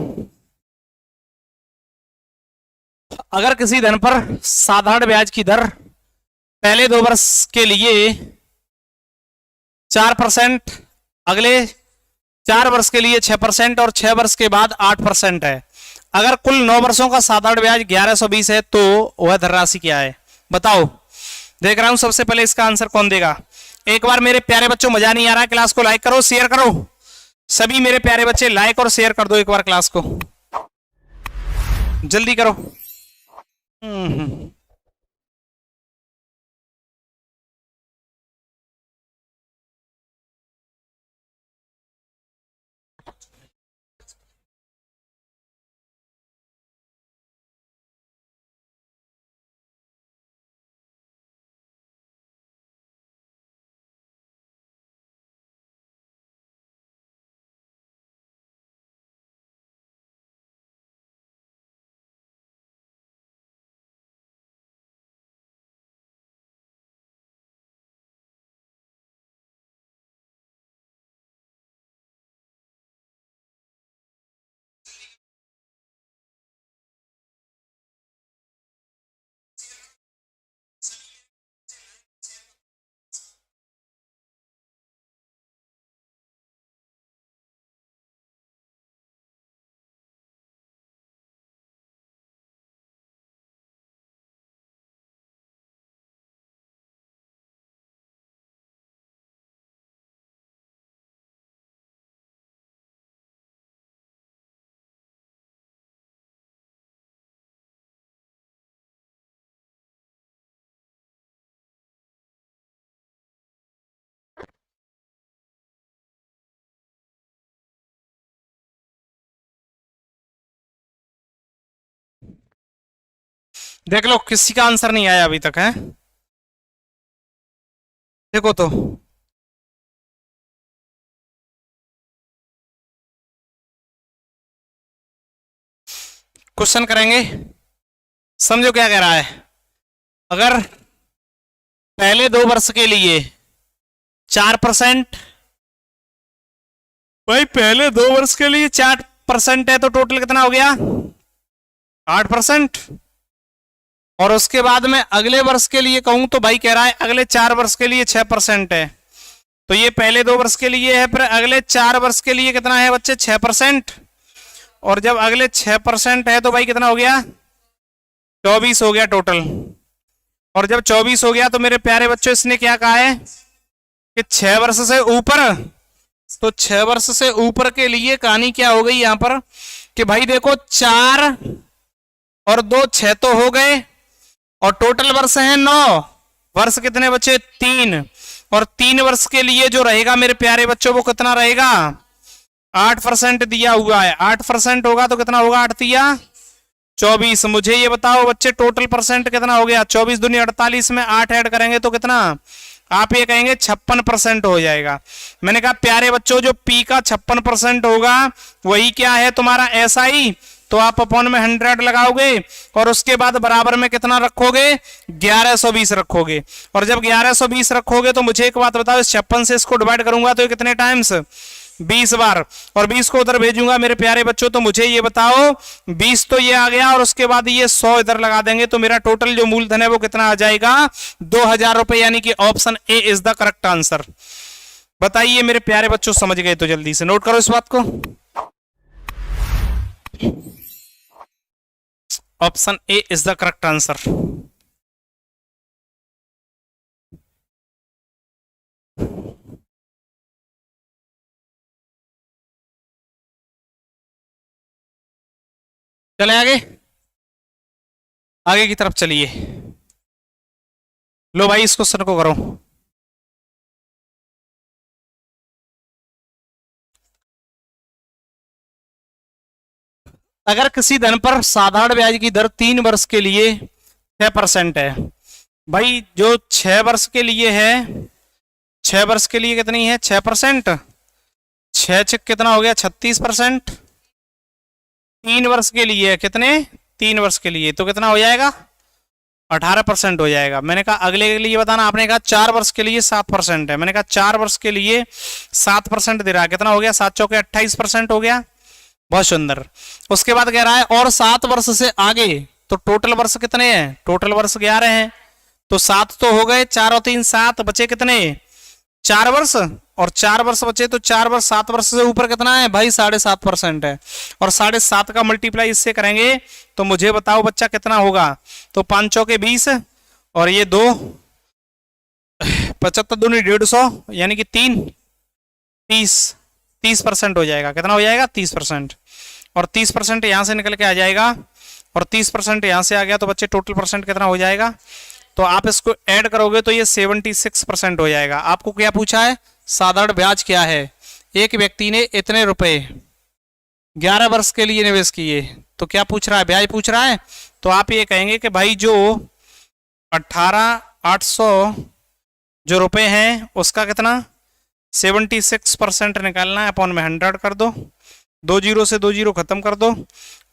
पर साधारण ब्याज की दर पहले 2 वर्ष के लिए 4%, अगले 4 वर्ष के लिए 6% और 6 वर्ष के बाद 8% है, अगर कुल 9 वर्षों का साधारण ब्याज 1120 है, तो वह धनराशि क्या है? बताओ। देख रहा हूं सबसे पहले इसका आंसर कौन देगा। एक बार मेरे प्यारे बच्चों, मजा नहीं आ रहा है, क्लास को लाइक करो, शेयर करो। सभी मेरे प्यारे बच्चे लाइक और शेयर कर दो एक बार क्लास को, जल्दी करो। देख लो, किसी का आंसर नहीं आया अभी तक है। देखो तो, क्वेश्चन करेंगे, समझो क्या कह रहा है। अगर पहले 2 वर्ष के लिए 4%, भाई पहले 2 वर्ष के लिए 4% है, तो टोटल कितना हो गया? 8%। और उसके बाद में अगले वर्ष के लिए कहूं तो भाई कह रहा है अगले 4 वर्ष के लिए 6% है। तो ये पहले 2 वर्ष के लिए है, फिर अगले 4 वर्ष के लिए कितना है बच्चे? 6%। और जब अगले 6% है तो भाई कितना हो गया? 24 हो गया टोटल। और जब 24 हो गया तो मेरे प्यारे बच्चों इसने क्या कहा है कि 6 वर्ष से ऊपर, तो 6 वर्ष से ऊपर के लिए कहानी क्या हो गई यहां पर कि भाई देखो 4 और 2 6 तो हो गए, और टोटल वर्ष है 9। वर्ष कितने बचे? 3। और 3 वर्ष के लिए जो रहेगा मेरे प्यारे बच्चों वो कितना रहेगा? 8% दिया हुआ है। 8% होगा तो कितना होगा? 8 तिया 24। मुझे ये बताओ बच्चे टोटल परसेंट कितना हो गया? 24 दूनी 48 में 8 ऐड करेंगे तो कितना? आप ये कहेंगे 56% हो जाएगा। मैंने कहा प्यारे बच्चों जो पी का 56% होगा वही क्या है तुम्हारा SI। तो आप अपॉन में 100 लगाओगे और उसके बाद बराबर में कितना रखोगे? 1120 रखोगे। और जब 1120 रखोगे तो मुझे एक बात बताओ, इस 56 से इसको डिवाइड करूंगा तो कितने टाइम्स? 20 बार, और 20 को उधर भेजूंगा मेरे प्यारे बच्चों। तो मुझे ये बताओ 20 तो ये आ गया, और उसके बाद ये 100 इधर लगा देंगे, तो मेरा टोटल जो मूलधन है वो कितना आ जाएगा? 2000 रुपए, यानी कि option A is the correct answer. बताइए मेरे प्यारे बच्चों, समझ गए तो जल्दी से नोट करो इस बात को। Option A is the correct answer. चले आगे, आगे की तरफ चलिए। लो भाई इस क्वेश्चन को करो। अगर किसी धन पर साधारण ब्याज की दर 3 वर्ष के लिए 6% है, भाई जो 6 वर्ष के लिए है, 6 वर्ष के लिए कितनी है? 6%। 6 छक कितना हो गया? 36%। 3 वर्ष के लिए कितने? 3 वर्ष के लिए तो कितना हो जाएगा? 18% हो जाएगा। मैंने कहा अगले के लिए बताना, आपने कहा 4 वर्ष के लिए 7% है, मैंने कहा 4 वर्ष के लिए 7% दे रहा है, कितना हो गया? 7 चौके 28% हो गया। बहुत सुंदर। उसके बाद कह रहा है और 7 वर्ष से आगे, तो टोटल वर्ष कितने हैं? टोटल वर्ष 11 हैं, तो 7 तो हो गए, 4 और 3 7, बचे कितने? 4 वर्ष, और 4 वर्ष बचे, तो 4 वर्ष 7 वर्ष से ऊपर कितना है भाई? 7.5% है, और 7.5 का मल्टीप्लाई इससे करेंगे तो मुझे बताओ बच्चा कितना होगा? तो 5 चौके 20, और ये 2 75 दूनी 150, यानी कि 30% हो जाएगा। कितना हो जाएगा? 30%, और 30% यहां से निकल के आ जाएगा, और 30% यहां से आ गया, तो बच्चे टोटल परसेंट कितना हो जाएगा? तो आप इसको ऐड करोगे तो ये 76% हो जाएगा। आपको क्या पूछा है? साधारण ब्याज क्या है? एक व्यक्ति ने इतने रुपए 11 वर्ष के लिए निवेश किए, तो क्या पूछ रहा है? ब्याज पूछ रहा है। तो आप ये कहेंगे कि भाई जो 18,800 जो रुपए हैं उसका कितना? 76% निकालना है, अपॉन में 100 कर दो, 2 जीरो से 2 जीरो खत्म कर दो,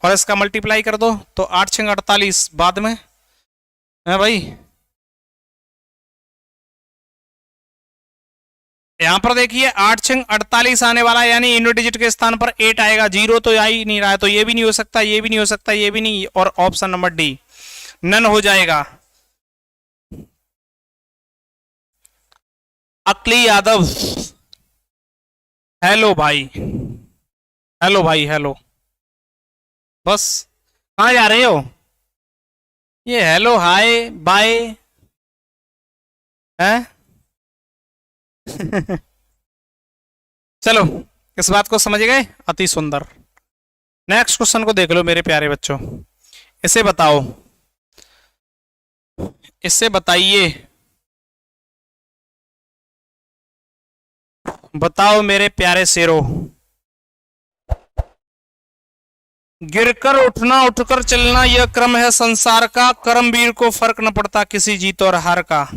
और इसका मल्टीप्लाई कर दो, तो 8 6 48 बाद में है भाई। यहां पर देखिए 8 6 48 आने वाला है, यानी यूनिट डिजिट के स्थान पर 8 आएगा, जीरो तो आ ही नहीं रहा है, तो ये भी नहीं हो सकता, ये भी नहीं हो सकता, ये भी नहीं, और ऑप्शन नंबर डी नन हो जाएगा। अकली यादव, हेलो भाई, हेलो भाई, हेलो। बस कहाँ जा रहे हो? ये हेलो हाय बाय है। चलो इस बात को समझ गए, अति सुंदर। नेक्स्ट क्वेश्चन को देख लो मेरे प्यारे बच्चों। इसे बताओ, इससे बताइए, बताओ मेरे प्यारे शेरों। गिरकर उठना उठकर चलना यह क्रम है संसार का, कर्मवीर को फर्क न पड़ता किसी जीत और हार का।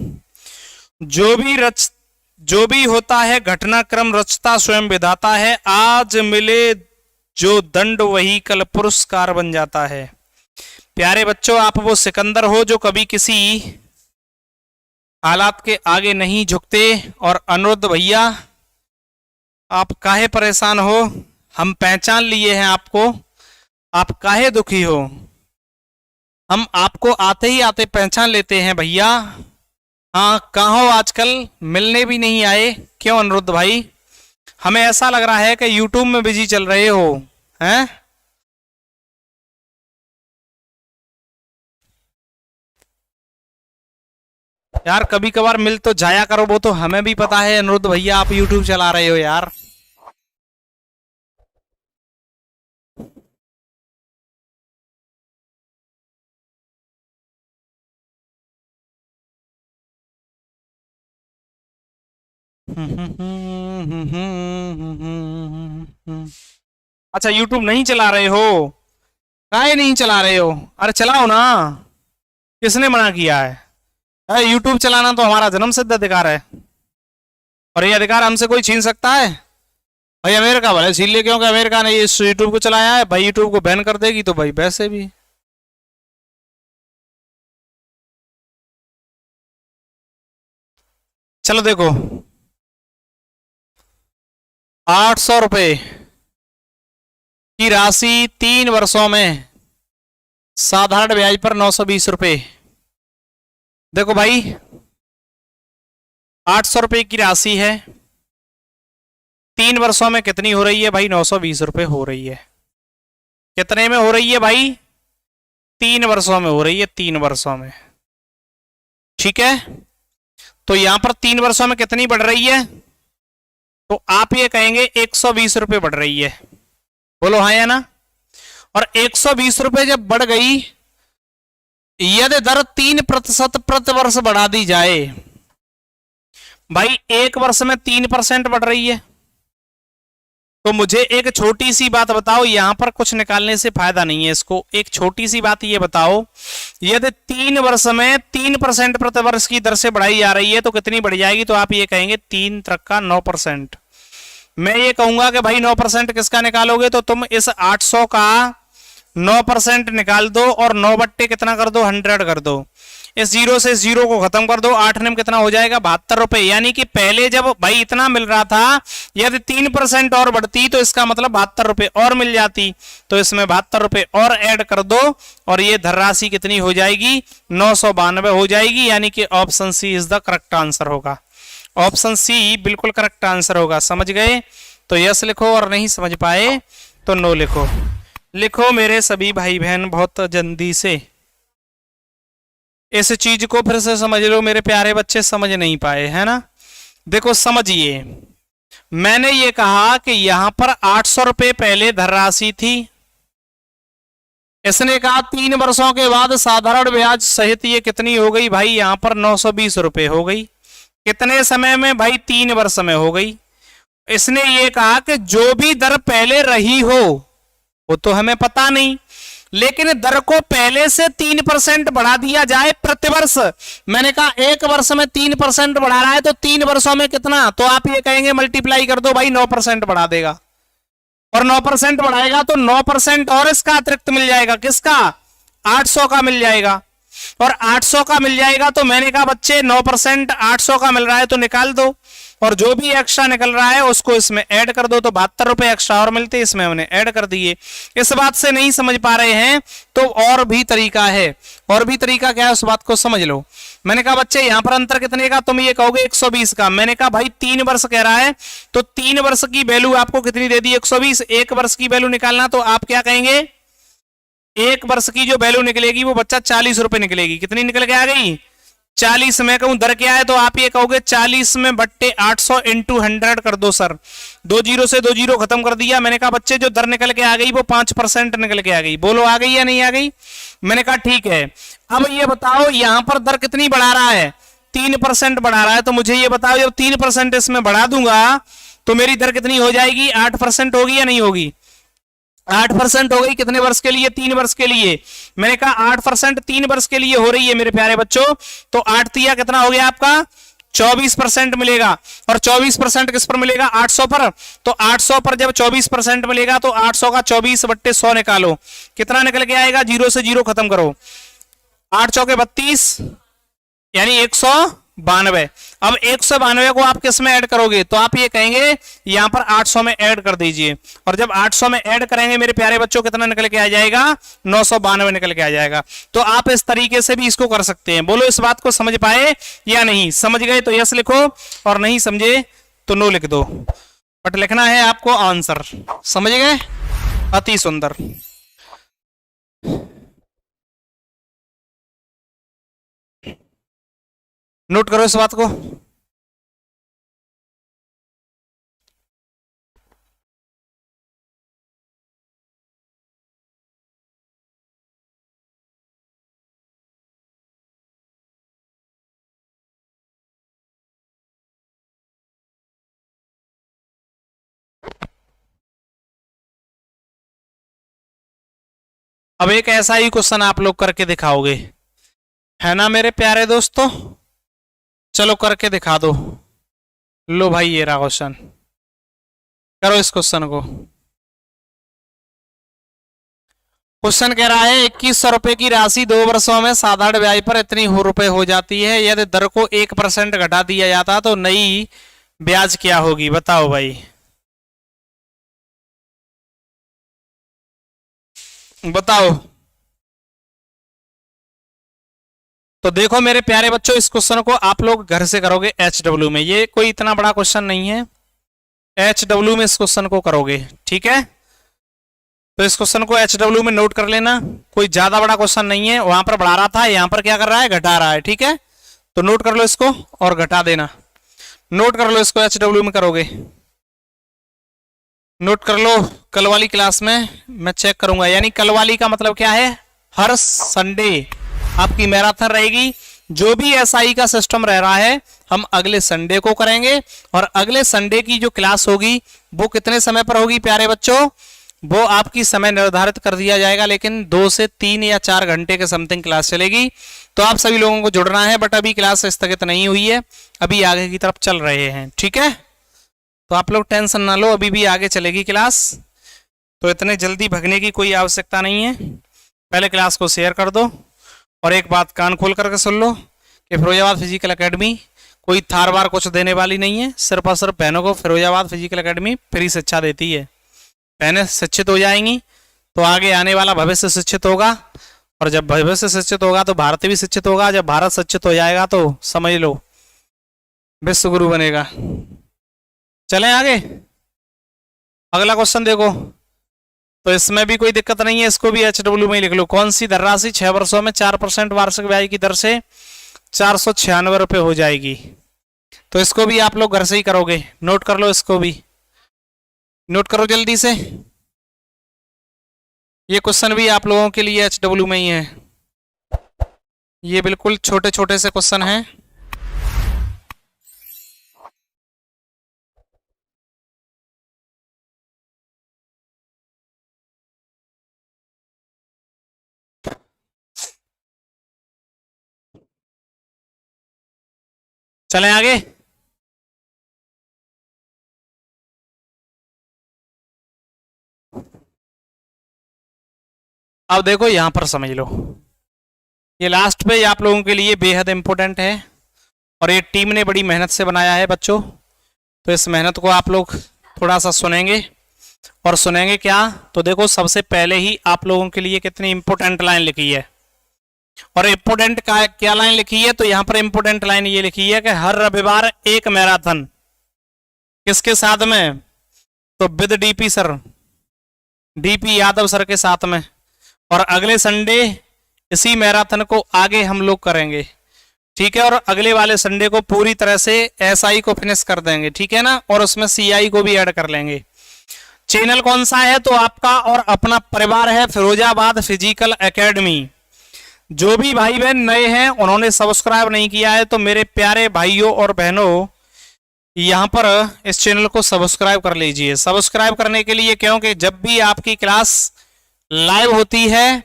जो भी होता है घटनाक्रम रचता स्वयं विधाता है, आज मिले जो दंड वही कल पुरस्कार बन जाता है। प्यारे बच्चों, आप वो सिकंदर हो जो कभी किसी हालात के आगे नहीं झुकते, और अनुरुद्ध भैया आप काहे परेशान हो? हम पहचान लिए हैं आपको, आप काहे दुखी हो? हम आपको आते ही आते पहचान लेते हैं भैया। हाँ, कहाँ हो आजकल? मिलने भी नहीं आए, क्यों अनुरुद्ध भाई? हमें ऐसा लग रहा है कि यूट्यूब में बिजी चल रहे हो, हैं? यार कभी कभार मिल तो जाया करो, वो तो हमें भी पता है अनुरुद्ध भैया आप यूट्यूब चला रहे हो यार। अच्छा यूट्यूब नहीं चला रहे हो? काहे नहीं चला रहे हो? अरे चलाओ ना, किसने मना किया है? अरे यूट्यूब चलाना तो हमारा जन्म सिद्ध अधिकार है, और ये अधिकार हमसे कोई छीन सकता है? भाई अमेरिका भले छीन ले, क्योंकि अमेरिका ने इस यूट्यूब को चलाया है, भाई यूट्यूब को बैन कर देगी तो भाई वैसे भी। चलो देखो, 800 रुपए की राशि 3 वर्षों में साधारण ब्याज पर 920 रुपए। देखो भाई 800 रुपए की राशि है, 3 वर्षों में कितनी हो रही है भाई? 920 रुपए हो रही है। कितने में हो रही है भाई? 3 वर्षों में हो रही है, 3 वर्षों में। ठीक है, तो यहां पर 3 वर्षों में कितनी बढ़ रही है? तो आप ये कहेंगे 120 रुपए बढ़ रही है। बोलो हाँ या ना? और 120 रुपए जब बढ़ गई, यदि दर 3% प्रति वर्ष बढ़ा दी जाए, भाई 1 वर्ष में 3% बढ़ रही है, तो मुझे एक छोटी सी बात बताओ, यहां पर कुछ निकालने से फायदा नहीं है इसको। एक छोटी सी बात ये बताओ, यदि 3 वर्ष में 3% प्रति वर्ष की दर से बढ़ाई जा रही है तो कितनी बढ़ जाएगी? तो आप ये कहेंगे 3 तक का 9%। मैं ये कहूंगा कि भाई 9% किसका निकालोगे? तो तुम इस 800 का 9% निकाल दो और 9 बट्टे कितना कर दो? 100 कर दो। इस जीरो से जीरो को खत्म कर दो, 8 में कितना हो जाएगा? 72 रुपए। यानी कि पहले जब भाई इतना मिल रहा था, यदि 3% और बढ़ती तो इसका मतलब 72 रुपए और मिल जाती, तो इसमें 72 रुपए और ऐड कर दो और ये धनराशि कितनी हो जाएगी? 992 हो जाएगी। यानी कि option C is the correct answer होगा। ऑप्शन सी बिल्कुल करेक्ट आंसर होगा। समझ गए तो यस लिखो, और नहीं समझ पाए तो नो लिखो। लिखो मेरे सभी भाई बहन बहुत जल्दी से। इस चीज को फिर से समझ लो मेरे प्यारे बच्चे, समझ नहीं पाए है ना? देखो समझिए, मैंने ये कहा कि यहां पर 800 रुपए पहले धनराशि थी, इसने कहा 3 वर्षों के बाद साधारण ब्याज सहित ये कितनी हो गई भाई? यहां पर 920 रुपए हो गई। कितने समय में भाई? 3 वर्ष में हो गई। इसने ये कहा कि जो भी दर पहले रही हो वो तो हमें पता नहीं, लेकिन दर को पहले से 3% बढ़ा दिया जाए प्रतिवर्ष। मैंने कहा 1 वर्ष में 3% बढ़ा रहा है तो 3 वर्षों में कितना? तो आप ये कहेंगे मल्टीप्लाई कर दो भाई, 9% बढ़ा देगा। और 9% बढ़ाएगा तो 9% और इसका अतिरिक्त मिल जाएगा। किसका? 800 का मिल जाएगा। और 800 का मिल जाएगा तो मैंने कहा बच्चे 9% 800 का मिल रहा है तो निकाल दो, और जो भी एक्स्ट्रा निकल रहा है उसको इसमें ऐड कर दो, तो 72 रुपए एक्स्ट्रा और मिलते, इसमें हमने ऐड कर दिए। इस बात से नहीं समझ पा रहे हैं तो और भी तरीका है। और भी तरीका क्या है उस बात को समझ लो। मैंने कहा बच्चे यहां पर अंतर कितने का? तुम ये कहोगे 120 का। मैंने कहा भाई 3 वर्ष कह रहा है तो 3 वर्ष की वैल्यू आपको कितनी दे दी? 120। 1 वर्ष की वैल्यू निकालना तो आप क्या कहेंगे? 1 वर्ष की जो वैल्यू निकलेगी वो बच्चा 40 रुपए निकलेगी। कितनी निकल के आ गई? 40। मैं कहूं दर क्या है तो आप ये कहोगे 40 में बट्टे 800 इंटू 100 कर दो सर। 2 जीरो से 2 जीरो खत्म कर दिया। मैंने कहा बच्चे जो दर निकल के आ गई वो 5% निकल के आ गई। बोलो आ गई या नहीं आ गई? मैंने कहा ठीक है। अब ये बताओ यहां पर दर कितनी बढ़ा रहा है? 3% बढ़ा रहा है। तो मुझे ये बताओ जब 3% इसमें बढ़ा दूंगा तो मेरी दर कितनी हो जाएगी? 8% होगी या नहीं होगी? 8% हो गई। कितने वर्ष के लिए? 3 वर्ष के लिए। मैंने कहा 8% 3 वर्ष के लिए हो रही है मेरे प्यारे बच्चों। तो 8 तिया कितना हो गया आपका? 24% मिलेगा। और 24% किस पर मिलेगा? 800 पर। तो 800 पर जब 24% मिलेगा तो 800 का 24 बट्टे 100 निकालो, कितना निकल के आएगा? जीरो से जीरो खत्म करो, 8 चौके 32 यानी 192। अब 192 को आप किस में ऐड करोगे? तो आप ये कहेंगे यहां पर 800 में ऐड कर दीजिए, और जब 800 में ऐड करेंगे मेरे प्यारे बच्चों कितना निकल के आ जाएगा? 992 निकल के आ जाएगा। तो आप इस तरीके से भी इसको कर सकते हैं। बोलो इस बात को समझ पाए या नहीं? समझ गए तो यस लिखो, और नहीं समझे तो नो लिख दो। बट लिखना है आपको आंसर। समझ गए? अति सुंदर। नोट करो इस बात को। अब एक ऐसा ही क्वेश्चन आप लोग करके दिखाओगे, है ना मेरे प्यारे दोस्तों? चलो करके दिखा दो। लो भाई ये रहा क्वेश्चन, करो इस क्वेश्चन को। क्वेश्चन कह रहा है 2100 रुपए की राशि 2 वर्षों में साधारण ब्याज पर इतनी रुपए हो जाती है, यदि दर को 1% घटा दिया जाता तो नई ब्याज क्या होगी? बताओ भाई। बताओ। तो देखो मेरे प्यारे बच्चों, इस क्वेश्चन को आप लोग घर से करोगे HW में, ये कोई इतना बड़ा क्वेश्चन नहीं है, HW में इस क्वेश्चन को करोगे, ठीक है। तो इस क्वेश्चन को HW में नोट कर लेना, कोई ज्यादा बड़ा क्वेश्चन नहीं है, वहां पर बढ़ा रहा था, यहां पर क्या कर रहा है, घटा रहा है, ठीक है। तो नोट कर लो इसको और घटा देना, नोट कर लो इसको, HW में करोगे, नोट कर लो। कल वाली क्लास में मैं चेक करूंगा, यानी कल वाली का मतलब क्या है, हर संडे आपकी मैराथन रहेगी। जो भी SI का सिस्टम रह रहा है हम अगले संडे को करेंगे, और अगले संडे की जो क्लास होगी वो कितने समय पर होगी प्यारे बच्चों, वो आपकी समय निर्धारित कर दिया जाएगा, लेकिन 2 से 3 या 4 घंटे के समथिंग क्लास चलेगी। तो आप सभी लोगों को जुड़ना है, बट अभी क्लास स्थगित नहीं हुई है, अभी आगे की तरफ चल रहे हैं, ठीक है। तो आप लोग टेंशन ना लो, अभी भी आगे चलेगी क्लास, तो इतने जल्दी भगने की कोई आवश्यकता नहीं है। पहले क्लास को शेयर कर दो, और एक बात कान खोल करके सुन लो कि फिरोजाबाद फिजिकल एकेडमी कोई थार बार कुछ देने वाली नहीं है, सिर्फ और सिर्फ बहनों को फिरोजाबाद फिजिकल एकेडमी फ्री शिक्षा देती है। बहनें शिक्षित हो जाएंगी तो आगे आने वाला भविष्य शिक्षित होगा, और जब भविष्य शिक्षित होगा तो भारत भी शिक्षित होगा, जब भारत शिक्षित हो जाएगा तो समझ लो विश्व गुरु बनेगा। चलें आगे, अगला क्वेश्चन देखो। तो इसमें भी कोई दिक्कत नहीं है, इसको भी HW में ही लिख लो। कौन सी धनराशि 6 वर्षों में 4% वार्षिक ब्याज की दर से 496 रुपए हो जाएगी। तो इसको भी आप लोग घर से ही करोगे, नोट कर लो, इसको भी नोट करो जल्दी से। ये क्वेश्चन भी आप लोगों के लिए HW में ही है, ये बिल्कुल छोटे छोटे से क्वेश्चन हैं। चलें आगे। अब देखो यहां पर समझ लो, ये लास्ट पे आप लोगों के लिए बेहद इंपॉर्टेंट है, और ये टीम ने बड़ी मेहनत से बनाया है बच्चों। तो इस मेहनत को आप लोग थोड़ा सा सुनेंगे, और सुनेंगे क्या, तो देखो सबसे पहले ही आप लोगों के लिए कितनी इंपॉर्टेंट लाइन लिखी है, और इंपॉर्टेंट का क्या लाइन लिखी है, तो यहां पर इंपॉर्टेंट लाइन ये लिखी है कि हर रविवार एक मैराथन, किसके साथ में, तो with DP sir, DP Yadav sir के साथ में, और अगले संडे इसी मैराथन को आगे हम लोग करेंगे, ठीक है। और अगले वाले संडे को पूरी तरह से SI को फिनिश कर देंगे, ठीक है ना, और उसमें CI को भी ऐड कर लेंगे। चैनल कौन सा है, तो आपका और अपना परिवार है फिरोजाबाद फिजिकल एकेडमी। जो भी भाई बहन नए हैं उन्होंने सब्सक्राइब नहीं किया है, तो मेरे प्यारे भाइयों और बहनों यहां पर इस चैनल को सब्सक्राइब कर लीजिए। सब्सक्राइब करने के लिए, क्योंकि जब भी आपकी क्लास लाइव होती है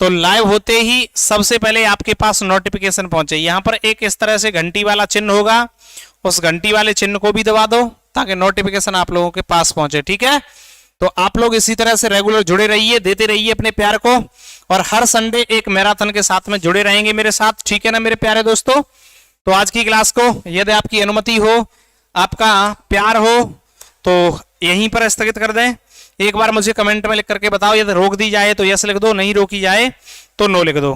तो लाइव होते ही सबसे पहले आपके पास नोटिफिकेशन पहुंचे। यहां पर एक इस तरह से घंटी वाला चिन्ह होगा, उस घंटी वाले चिन्ह को भी दबा दो ताकि नोटिफिकेशन आप लोगों के पास पहुंचे, ठीक है। तो आप लोग इसी तरह से रेगुलर जुड़े रहिए, देते रहिए अपने प्यार को, और हर संडे एक मैराथन के साथ में जुड़े रहेंगे मेरे साथ, ठीक है ना मेरे प्यारे दोस्तों। तो आज की क्लास को यदि आपकी अनुमति हो, आपका प्यार हो, तो यहीं पर स्थगित कर दें। एक बार मुझे कमेंट में लिख करके बताओ, यदि रोक दी जाए तो यस लिख दो, नहीं रोकी जाए तो नो लिख दो,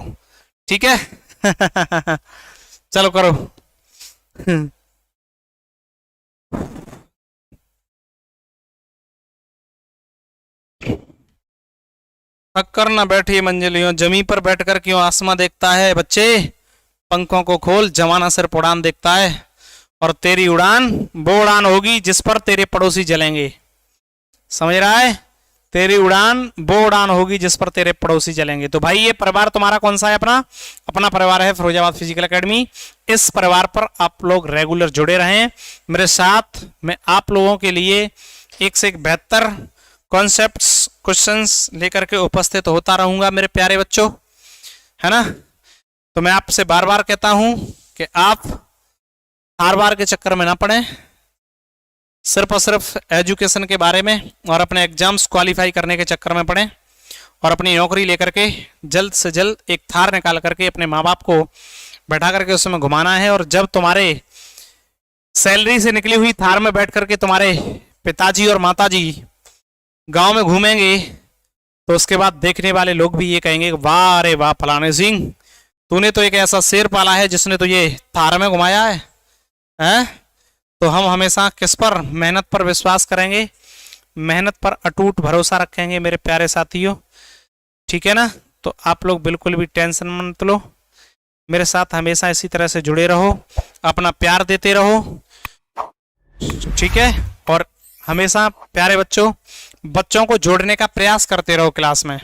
ठीक है। चलो करो। अक्कर ना बैठी मंजिलियों, जमी पर बैठकर क्यों आसमां देखता है, बच्चे पंखों को खोल, जमाना सिर्फ उड़ान देखता है, और तेरी उड़ान वो उड़ान होगी जिस पर तेरे पड़ोसी जलेंगे, समझ रहा है, तेरी उड़ान वो उड़ान होगी जिस पर तेरे पड़ोसी चलेंगे। तो भाई ये परिवार तुम्हारा कौन सा है, अपना अपना परिवार है फिरोजाबाद फिजिकल एकेडमी। इस परिवार पर आप लोग रेगुलर जुड़े रहें मेरे साथ। मैं आप लोगों के लिए एक से एक बेहतर कॉन्सेप्ट्स क्वेश्चंस लेकर के उपस्थित होता रहूंगा मेरे प्यारे बच्चों, है ना। तो मैं आपसे बार बार कहता हूं कि आप हर बार के चक्कर में ना पड़े, सिर्फ और सिर्फ एजुकेशन के बारे में और अपने एग्जाम्स क्वालिफाई करने के चक्कर में पड़े, और अपनी नौकरी लेकर के जल्द से जल्द एक थार निकाल करके अपने माँ बाप को बैठा करके उसमें घुमाना है। और जब तुम्हारे सैलरी से निकली हुई थार में बैठ करके तुम्हारे पिताजी और माताजी गांव में घूमेंगे तो उसके बाद देखने वाले लोग भी ये कहेंगे वाह अरे वाह फलाने सिंह, तूने तो एक ऐसा शेर पाला है जिसने तो ये थार में घुमाया है, हैं? तो हम हमेशा किस पर, मेहनत पर विश्वास करेंगे, मेहनत पर अटूट भरोसा रखेंगे मेरे प्यारे साथियों, ठीक है ना। तो आप लोग बिल्कुल भी टेंशन मत लो, मेरे साथ हमेशा इसी तरह से जुड़े रहो, अपना प्यार देते रहो, ठीक है। और हमेशा प्यारे बच्चों को जोड़ने का प्रयास करते रहो क्लास में।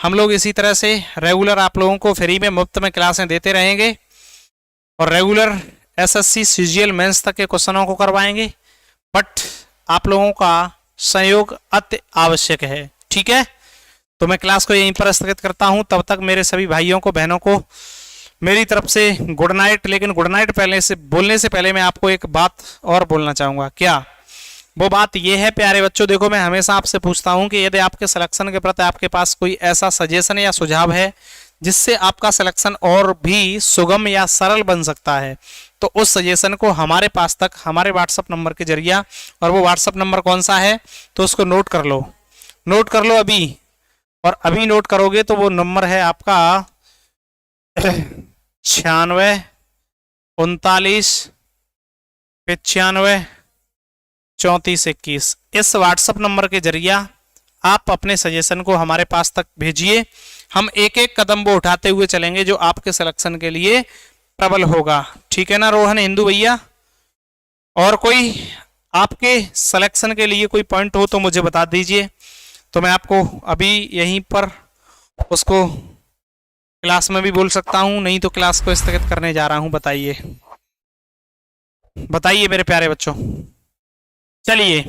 हम लोग इसी तरह से रेगुलर आप लोगों को फ्री में मुफ्त में क्लासें देते रहेंगे और रेगुलर एसएससी सीजीएल मेंस तक के क्वेश्चनों को करवाएंगे, बट आप लोगों का सहयोग अति आवश्यक है, ठीक है। तो मैं क्लास को यहीं पर स्थगित करता हूं, तब तक मेरे सभी भाइयों को बहनों को मेरी तरफ से गुड नाइट। लेकिन गुड नाइट बोलने से पहले मैं आपको एक बात और बोलना चाहूंगा। क्या वो बात ये है प्यारे बच्चों, देखो मैं हमेशा आपसे पूछता हूं कि यदि आपके सिलेक्शन के प्रति आपके पास कोई ऐसा सजेशन या सुझाव है जिससे आपका सिलेक्शन और भी सुगम या सरल बन सकता है, तो उस सजेशन को हमारे पास तक हमारे व्हाट्सएप नंबर के जरिए, और वो व्हाट्सएप नंबर कौन सा है तो उसको नोट कर लो अभी, और अभी नोट करोगे तो वो नंबर है आपका 96 39 95 34 21। इस व्हाट्सएप नंबर के जरिए आप अपने सजेशन को हमारे पास तक भेजिए, हम एक एक कदम वो उठाते हुए चलेंगे जो आपके सिलेक्शन के लिए प्रबल होगा, ठीक है ना रोहन हिंदू भैया। और कोई आपके सिलेक्शन के लिए कोई पॉइंट हो तो मुझे बता दीजिए, तो मैं आपको अभी यहीं पर उसको क्लास में भी बोल सकता हूं, नहीं तो क्लास को स्थगित करने जा रहा हूं। बताइए मेरे प्यारे बच्चों, चलिए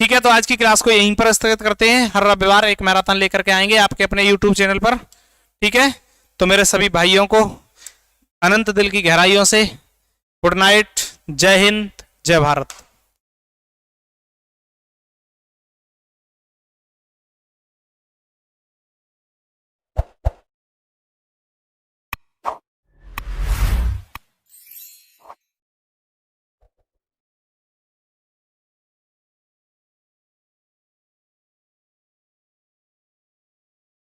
ठीक है। तो आज की क्लास को यहीं पर स्थगित करते हैं, हर रविवार एक मैराथन लेकर के आएंगे आपके अपने यूट्यूब चैनल पर, ठीक है। तो मेरे सभी भाइयों को अनंत दिल की गहराइयों से गुड नाइट, जय हिंद, जय भारत।